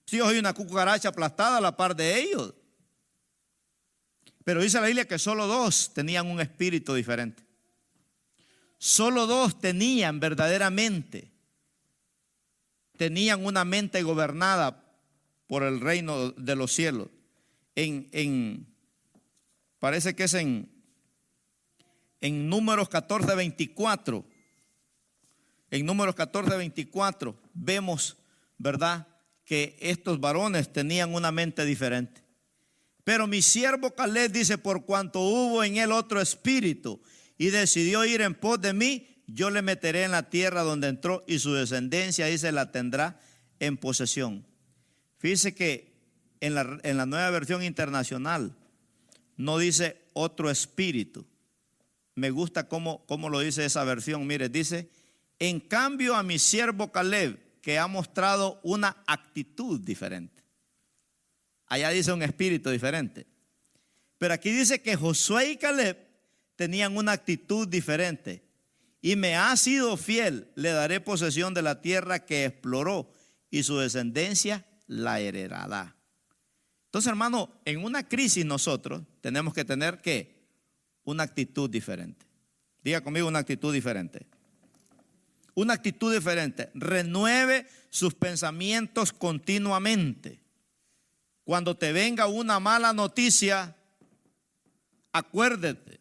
[SPEAKER 1] Si yo soy una cucaracha aplastada a la par de ellos. Pero dice la Biblia que solo dos tenían un espíritu diferente. Solo dos tenían verdaderamente, tenían una mente gobernada por el reino de los cielos. Parece que es en Números 14:24. En Números 14:24 vemos, ¿verdad?, que estos varones tenían una mente diferente. Pero mi siervo Caleb dice, por cuanto hubo en él otro espíritu y decidió ir en pos de mí, yo le meteré en la tierra donde entró y su descendencia, dice, la tendrá en posesión. Fíjese que en la nueva versión internacional no dice otro espíritu. Me gusta cómo lo dice esa versión. Mire, dice, en cambio a mi siervo Caleb, que ha mostrado una actitud diferente. Allá dice un espíritu diferente. Pero aquí dice que Josué y Caleb tenían una actitud diferente. Y me ha sido fiel, le daré posesión de la tierra que exploró y su descendencia la heredará. Entonces, hermano, en una crisis nosotros tenemos que tener ¿qué? Una actitud diferente. Diga conmigo, una actitud diferente. Una actitud diferente. Renueve sus pensamientos continuamente. Cuando te venga una mala noticia, acuérdate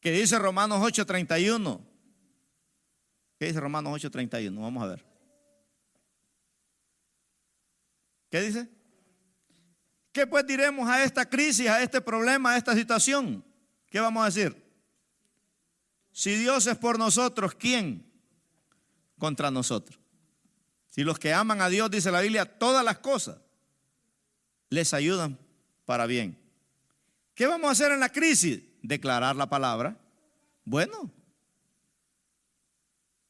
[SPEAKER 1] que dice Romanos 8:31. ¿Qué dice Romanos 8:31? Vamos a ver. ¿Qué dice? ¿Qué pues diremos a esta crisis, a este problema, a esta situación? ¿Qué vamos a decir? Si Dios es por nosotros, ¿quién contra nosotros? Si los que aman a Dios, dice la Biblia, todas las cosas les ayudan para bien. ¿Qué vamos a hacer en la crisis? Declarar la palabra. Bueno,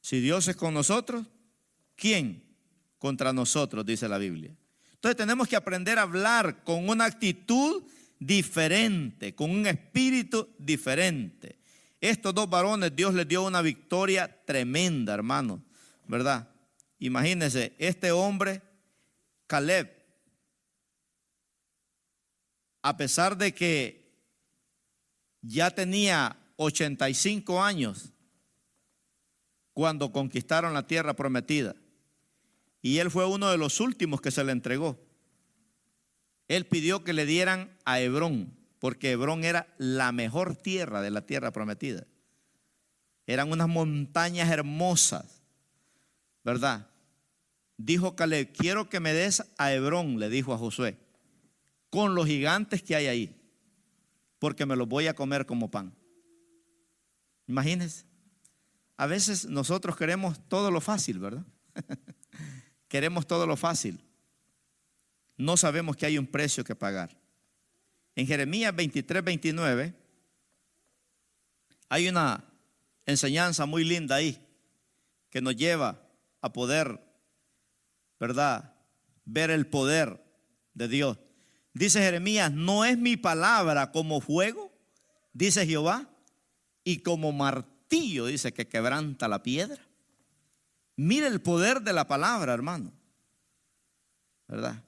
[SPEAKER 1] si Dios es con nosotros, ¿quién contra nosotros? Dice la Biblia. Entonces tenemos que aprender a hablar con una actitud diferente, con un espíritu diferente. Estos dos varones, Dios les dio una victoria tremenda, hermano, ¿verdad? Imagínense, este hombre, Caleb, a pesar de que ya tenía 85 años cuando conquistaron la tierra prometida, y él fue uno de los últimos que se le entregó. Él pidió que le dieran a Hebrón, porque Hebrón era la mejor tierra de la tierra prometida. Eran unas montañas hermosas, ¿verdad? Dijo Caleb, quiero que me des a Hebrón, le dijo a Josué, con los gigantes que hay ahí, porque me los voy a comer como pan. Imagínense, a veces nosotros queremos todo lo fácil, ¿verdad? Queremos todo lo fácil. No sabemos que hay un precio que pagar. En Jeremías 23:29 hay una enseñanza muy linda ahí que nos lleva a poder, ¿verdad?, ver el poder de Dios. Dice Jeremías, ¿no es mi palabra como fuego? Dice Jehová, y como martillo, dice, que quebranta la piedra. Mire el poder de la palabra, hermano, ¿verdad?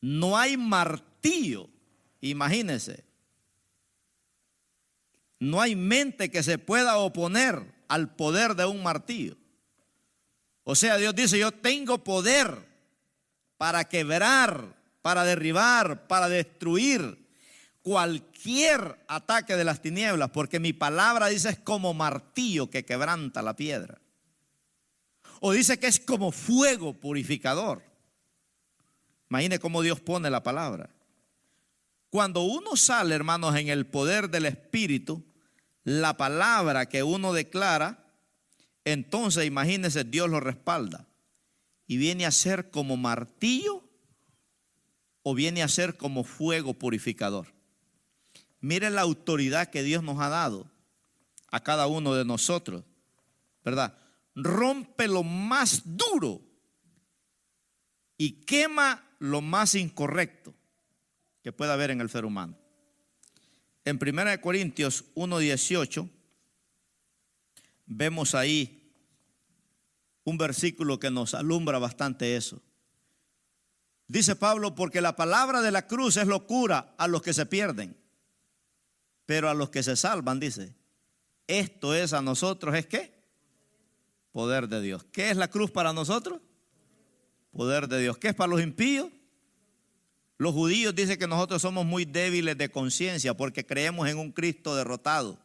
[SPEAKER 1] No hay martillo, imagínense, No hay mente que se pueda oponer al poder de un martillo. O sea, Dios dice, yo tengo poder para quebrar, para derribar, para destruir cualquier ataque de las tinieblas, porque mi palabra dice es como martillo que quebranta la piedra. O dice que es como fuego purificador. Imagine cómo Dios pone la palabra. Cuando uno sale, hermanos, en el poder del Espíritu, la palabra que uno declara, entonces imagínense, Dios lo respalda. Y viene a ser como martillo o viene a ser como fuego purificador. Mire la autoridad que Dios nos ha dado a cada uno de nosotros, ¿verdad? Rompe lo más duro y quema lo más incorrecto que pueda haber en el ser humano. En 1 Corintios 1:18 vemos ahí un versículo que nos alumbra bastante eso. Dice Pablo, porque la palabra de la cruz es locura a los que se pierden, pero a los que se salvan, dice, esto es a nosotros, ¿es qué? Poder de Dios. ¿Qué es la cruz para nosotros? Poder de Dios. ¿Qué es para los impíos? Los judíos dicen que nosotros somos muy débiles de conciencia porque creemos en un Cristo derrotado,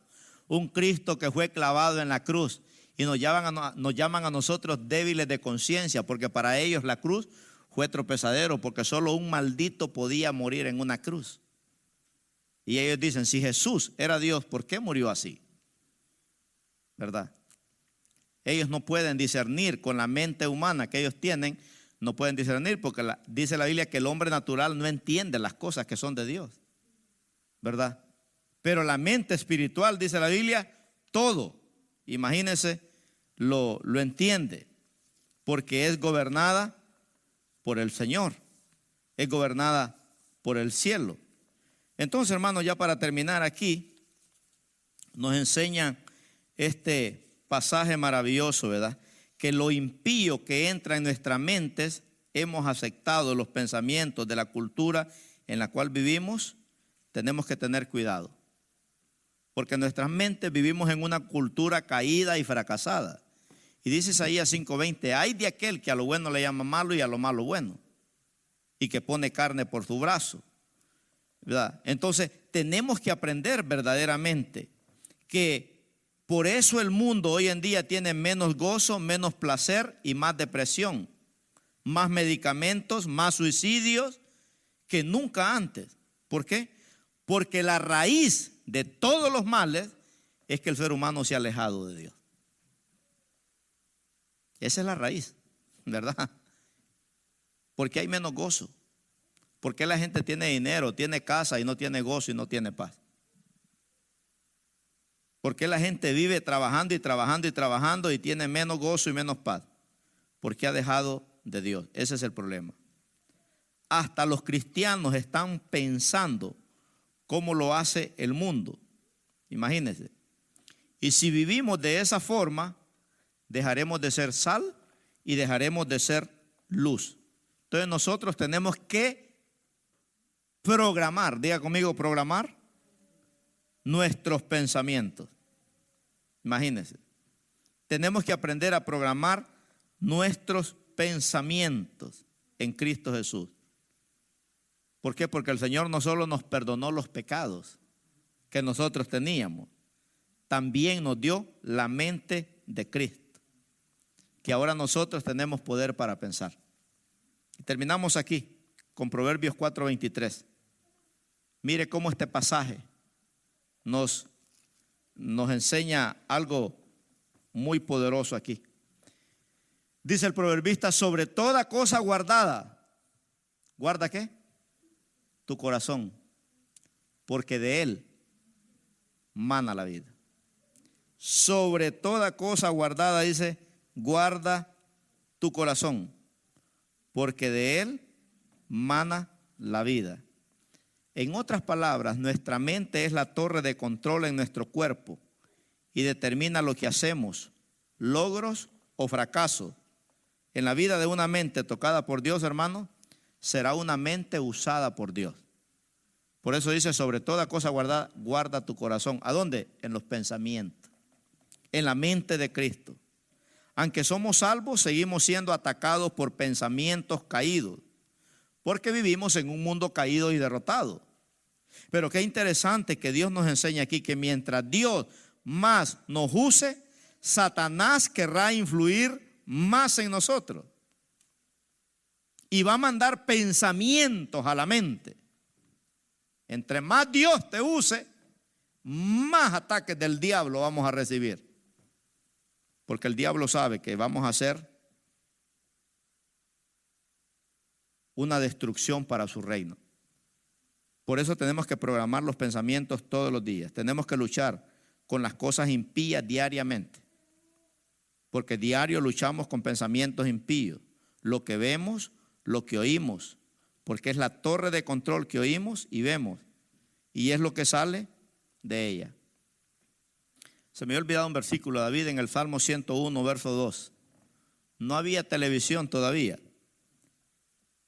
[SPEAKER 1] un Cristo que fue clavado en la cruz, y nos llaman a nosotros débiles de conciencia porque para ellos la cruz fue tropezadero, porque solo un maldito podía morir en una cruz. Y ellos dicen, si Jesús era Dios, ¿por qué murió así? ¿Verdad? Ellos no pueden discernir con la mente humana que ellos tienen, no pueden discernir porque dice la Biblia que el hombre natural no entiende las cosas que son de Dios, ¿verdad? Pero la mente espiritual, dice la Biblia, todo, imagínense, lo entiende, porque es gobernada por el Señor, es gobernada por el cielo. Entonces, hermanos, ya para terminar aquí, nos enseña este pasaje maravilloso, ¿verdad? Que lo impío que entra en nuestras mentes, hemos aceptado los pensamientos de la cultura en la cual vivimos, tenemos que tener cuidado. Porque en nuestras mentes vivimos en una cultura caída y fracasada. Y dice Isaías 5:20, hay de aquel que a lo bueno le llama malo y a lo malo bueno, y que pone carne por su brazo, ¿verdad? Entonces tenemos que aprender verdaderamente que por eso el mundo hoy en día tiene menos gozo, menos placer y más depresión, más medicamentos, más suicidios que nunca antes. ¿Por qué? Porque la raíz de todos los males es que el ser humano se ha alejado de Dios. Esa es la raíz, ¿verdad? Porque hay menos gozo. Porque la gente tiene dinero, tiene casa y no tiene gozo y no tiene paz. Porque la gente vive trabajando y trabajando y trabajando y tiene menos gozo y menos paz. Porque ha dejado de Dios. Ese es el problema. Hasta los cristianos están pensando cómo lo hace el mundo. Imagínense. Y si vivimos de esa forma, dejaremos de ser sal y dejaremos de ser luz. Entonces nosotros tenemos que programar, diga conmigo, programar nuestros pensamientos. Imagínense. Tenemos que aprender a programar nuestros pensamientos en Cristo Jesús. ¿Por qué? Porque el Señor no solo nos perdonó los pecados que nosotros teníamos, también nos dio la mente de Cristo, que ahora nosotros tenemos poder para pensar. Y terminamos aquí con Proverbios 4:23. Mire cómo este pasaje nos enseña algo muy poderoso aquí. Dice el proverbista, sobre toda cosa guardada, ¿guarda qué? Tu corazón, porque de él mana la vida. Sobre toda cosa guardada, dice, guarda tu corazón, porque de él mana la vida. En otras palabras, nuestra mente es la torre de control en nuestro cuerpo y determina lo que hacemos, logros o fracasos. En la vida de una mente tocada por Dios, hermano, será una mente usada por Dios. Por eso dice, sobre toda cosa guarda, guarda tu corazón. ¿A dónde? En los pensamientos, en la mente de Cristo. Aunque somos salvos, seguimos siendo atacados por pensamientos caídos, porque vivimos en un mundo caído y derrotado. Pero qué interesante que Dios nos enseña aquí que mientras Dios más nos use, Satanás querrá influir más en nosotros. Y va a mandar pensamientos a la mente. Entre más Dios te use, más ataques del diablo vamos a recibir. Porque el diablo sabe que vamos a hacer una destrucción para su reino. Por eso tenemos que programar los pensamientos todos los días. Tenemos que luchar con las cosas impías diariamente. Porque diario luchamos con pensamientos impíos. Lo que vemos, lo que oímos. Porque es la torre de control que oímos y vemos. Y es lo que sale de ella. Se me había olvidado un versículo de David en el Salmo 101, verso 2. No había televisión todavía.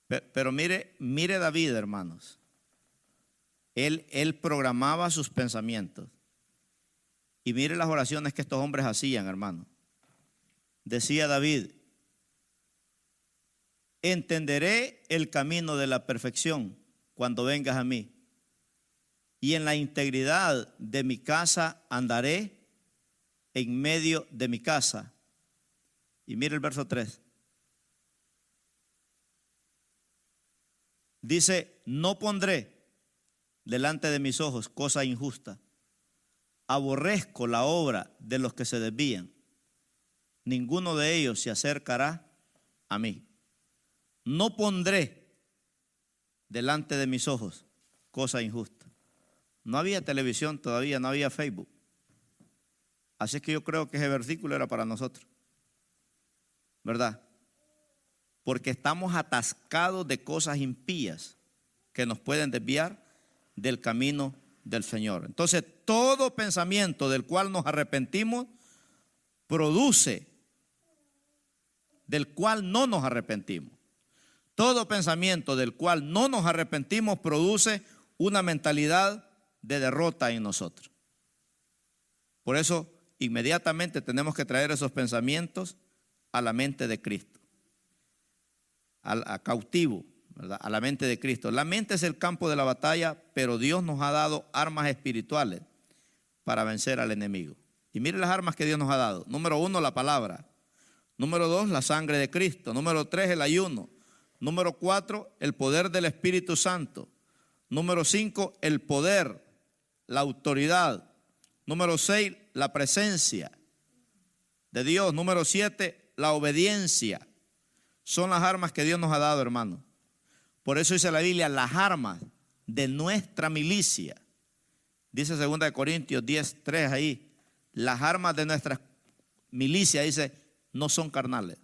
[SPEAKER 1] Pero mire David, hermanos. Él programaba sus pensamientos. Y mire las oraciones que estos hombres hacían, hermanos. Decía David, entenderé el camino de la perfección cuando vengas a mí. Y en la integridad de mi casa andaré en medio de mi casa. Y mire el verso 3. Dice, no pondré delante de mis ojos cosa injusta. Aborrezco la obra de los que se desvían. Ninguno de ellos se acercará a mí. No pondré delante de mis ojos cosa injusta. No había televisión todavía, no había Facebook. Así es que yo creo que ese versículo era para nosotros, ¿verdad? Porque estamos atascados de cosas impías que nos pueden desviar del camino del Señor. Entonces, todo pensamiento del cual nos arrepentimos produce del cual no nos arrepentimos. Todo pensamiento del cual no nos arrepentimos produce una mentalidad de derrota en nosotros. Por eso, inmediatamente tenemos que traer esos pensamientos a la mente de Cristo, a cautivo, ¿verdad? A la mente de Cristo. La mente es el campo de la batalla, pero Dios nos ha dado armas espirituales para vencer al enemigo. Y mire las armas que Dios nos ha dado. Número 1, la palabra. Número 2, la sangre de Cristo. Número 3, el ayuno. Número 4, el poder del Espíritu Santo. Número 5, el poder, la autoridad. Número 6, la presencia de Dios. Número 7, la obediencia. Son las armas que Dios nos ha dado, hermano. Por eso dice la Biblia, las armas de nuestra milicia. Dice 2 Corintios 10, 3 ahí. Las armas de nuestra milicia, dice, no son carnales.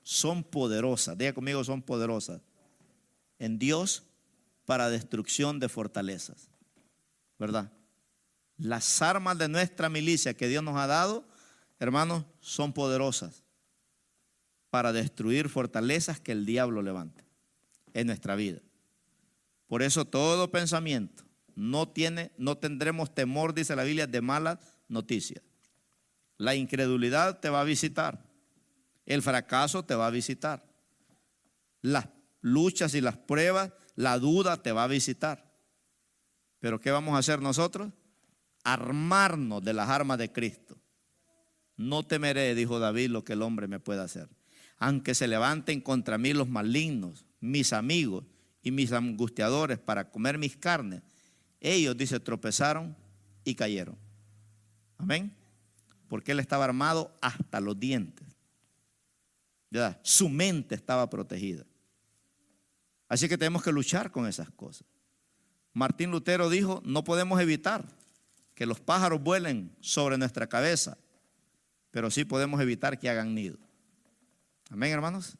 [SPEAKER 1] Son poderosas. Diga conmigo, son poderosas en Dios para destrucción de fortalezas. ¿Verdad? Las armas de nuestra milicia que Dios nos ha dado, hermanos, son poderosas para destruir fortalezas que el diablo levanta en nuestra vida. Por eso todo pensamiento no tendremos temor, dice la Biblia, de malas noticias. La incredulidad te va a visitar. El fracaso te va a visitar. Las luchas y las pruebas, la duda te va a visitar. Pero ¿qué vamos a hacer nosotros? Armarnos de las armas de Cristo. No temeré, dijo David, lo que el hombre me pueda hacer. Aunque se levanten contra mí los malignos, mis amigos y mis angustiadores para comer mis carnes, ellos, dice, tropezaron y cayeron. Amén. Porque él estaba armado hasta los dientes. ¿Verdad? Su mente estaba protegida. Así que tenemos que luchar con esas cosas. Martín Lutero dijo, no podemos evitar que los pájaros vuelen sobre nuestra cabeza, pero sí podemos evitar que hagan nido. Amén, hermanos.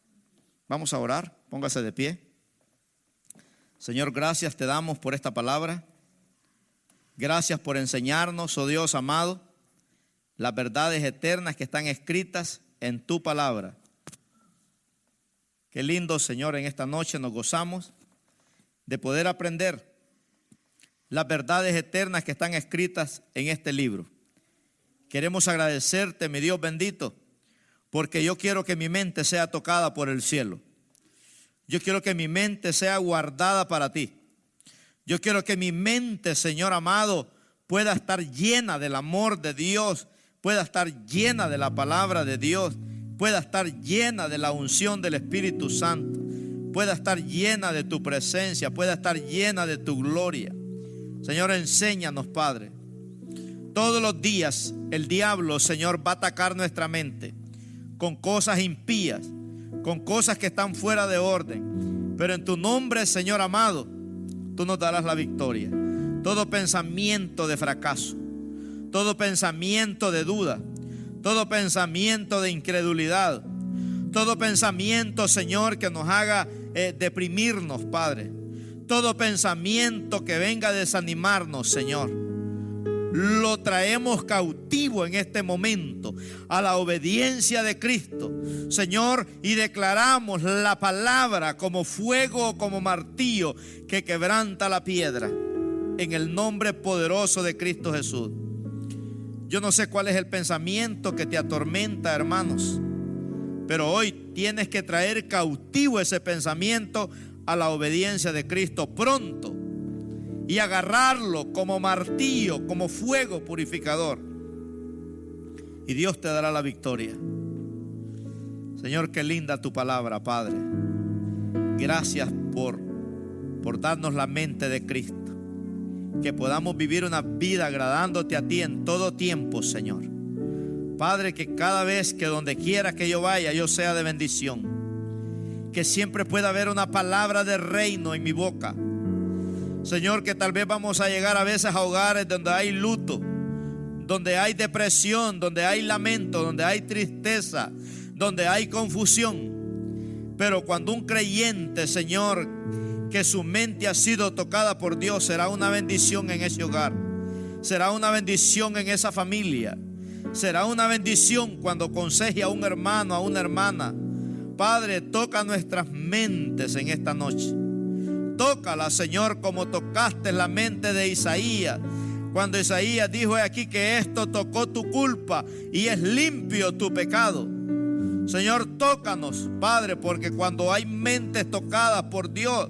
[SPEAKER 1] Vamos a orar, póngase de pie. Señor, gracias te damos por esta palabra. Gracias por enseñarnos, oh Dios amado, las verdades eternas que están escritas en tu palabra. Qué lindo, Señor, en esta noche nos gozamos de poder aprender las verdades eternas que están escritas en este libro. Queremos agradecerte, mi Dios bendito, porque yo quiero que mi mente sea tocada por el cielo. Yo quiero que mi mente sea guardada para ti. Yo quiero que mi mente, Señor amado, pueda estar llena del amor de Dios, pueda estar llena de la palabra de Dios, pueda estar llena de la unción del Espíritu Santo, pueda estar llena de tu presencia, pueda estar llena de tu gloria. Señor, enséñanos, Padre. Todos los días el diablo, Señor, va a atacar nuestra mente con cosas impías, con cosas que están fuera de orden. Pero en tu nombre, Señor amado, tú nos darás la victoria. Todo pensamiento de fracaso, todo pensamiento de duda, todo pensamiento de incredulidad, todo pensamiento, Señor, que nos haga deprimirnos, Padre, todo pensamiento que venga a desanimarnos, Señor, lo traemos cautivo en este momento a la obediencia de Cristo, Señor, y declaramos la palabra como fuego, como martillo que quebranta la piedra, en el nombre poderoso de Cristo Jesús. Yo no sé cuál es el pensamiento que te atormenta, hermanos, pero hoy tienes que traer cautivo ese pensamiento a la obediencia de Cristo pronto y agarrarlo como martillo, como fuego purificador, y Dios te dará la victoria. Señor, qué linda tu palabra, Padre. Gracias por darnos la mente de Cristo, que podamos vivir una vida agradándote a ti en todo tiempo, Señor. Padre, que cada vez que donde quiera que yo vaya, yo sea de bendición, que siempre pueda haber una palabra de reino en mi boca. Señor, que tal vez vamos a llegar a veces a hogares donde hay luto, donde hay depresión, donde hay lamento, donde hay tristeza, donde hay confusión. Pero cuando un creyente, Señor, que su mente ha sido tocada por Dios, será una bendición en ese hogar, será una bendición en esa familia, será una bendición cuando aconseje a un hermano, a una hermana. Padre, toca nuestras mentes en esta noche. Tócala, Señor, como tocaste la mente de Isaías, cuando Isaías dijo: he aquí que esto tocó tu culpa y es limpio tu pecado. Señor, tócanos, Padre, porque cuando hay mentes tocadas por Dios,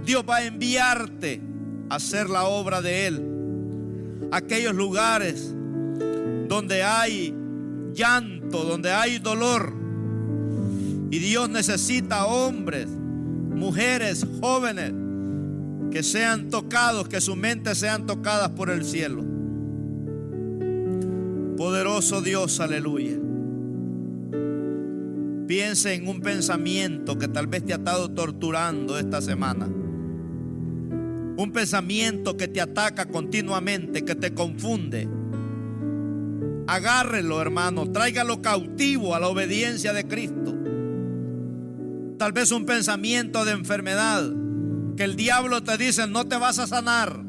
[SPEAKER 1] Dios va a enviarte a hacer la obra de Él. Aquellos lugares donde hay llanto, donde hay dolor, y Dios necesita hombres, mujeres, jóvenes que sean tocados, que sus mentes sean tocadas por el cielo. Poderoso Dios, aleluya. Piense en un pensamiento que tal vez te ha estado torturando esta semana. Un pensamiento que te ataca continuamente, que te confunde. Agárrelo, hermano, tráigalo cautivo a la obediencia de Cristo. Tal vez un pensamiento de enfermedad que el diablo te dice: no te vas a sanar.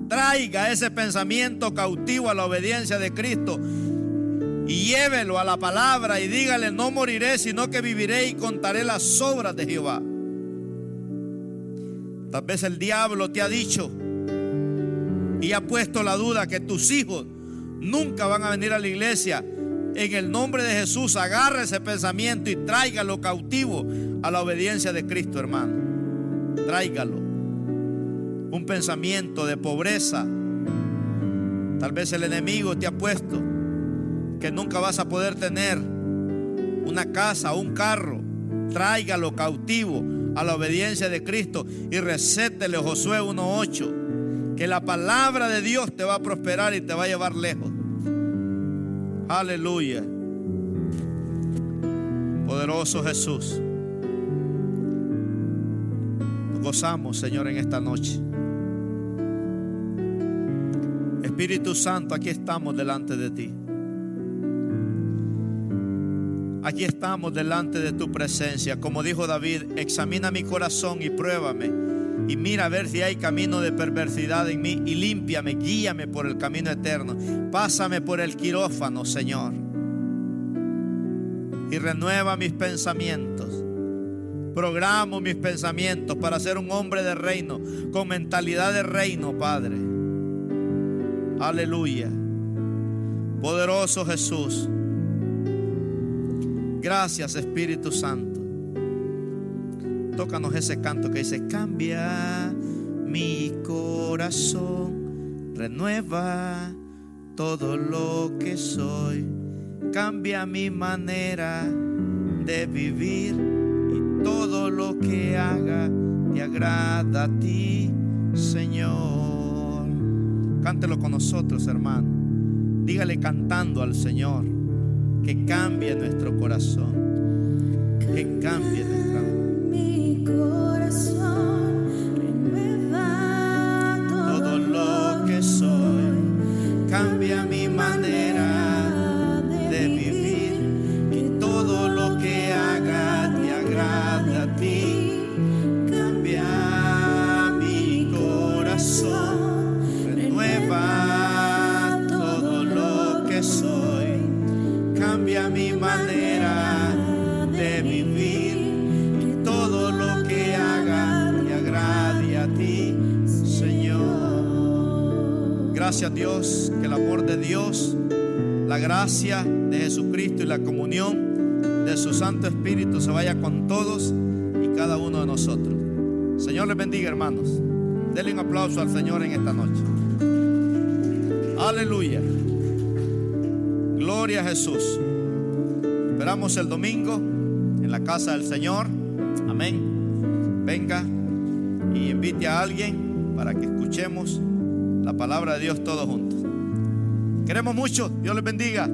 [SPEAKER 1] Traiga ese pensamiento cautivo a la obediencia de Cristo y llévelo a la palabra y dígale: no moriré, sino que viviré y contaré las obras de Jehová. Tal vez el diablo te ha dicho y ha puesto la duda que tus hijos nunca van a venir a la iglesia. En el nombre de Jesús, agarre ese pensamiento y tráigalo cautivo a la obediencia de Cristo, hermano. Tráigalo. Un pensamiento de pobreza. Tal vez el enemigo te ha puesto que nunca vas a poder tener una casa o un carro. Tráigalo cautivo a la obediencia de Cristo y recétele Josué 1:8, que la palabra de Dios te va a prosperar y te va a llevar lejos. Aleluya. Poderoso Jesús. Nos gozamos, Señor, en esta noche. Espíritu Santo, aquí estamos delante de ti. Aquí estamos delante de tu presencia. Como dijo David: examina mi corazón y pruébame, y mira a ver si hay camino de perversidad en mí, y límpiame, guíame por el camino eterno. Pásame por el quirófano, Señor, y renueva mis pensamientos. Programo mis pensamientos para ser un hombre de reino, con mentalidad de reino, Padre. Aleluya. Poderoso Jesús. Gracias, Espíritu Santo. Tócanos ese canto que dice: cambia mi corazón, renueva todo lo que soy, cambia mi manera de vivir, y todo lo que haga te agrada a ti, Señor. Cántelo con nosotros, hermano. Dígale cantando al Señor que cambie nuestro corazón, que cambie nuestra vida.
[SPEAKER 2] Mi corazón, renueva
[SPEAKER 1] Todo lo que soy, cambia mi manera de vivir, y todo lo que haga te agrade a ti. Cambia mi corazón, renueva todo lo que soy, cambia mi manera de vivir, y todo lo que haga te agrade a ti, Señor. Gracias, Dios, que el amor de Dios, la gracia de Jesucristo y la comunión de su Santo Espíritu se vaya con todos y cada uno de nosotros. Señor les bendiga, hermanos. Denle un aplauso al Señor en esta noche. Aleluya. Gloria a Jesús. Esperamos el domingo en la casa del Señor. Amén. Venga y invite a alguien para que escuchemos la palabra de Dios todos juntos. Queremos mucho. Dios les bendiga.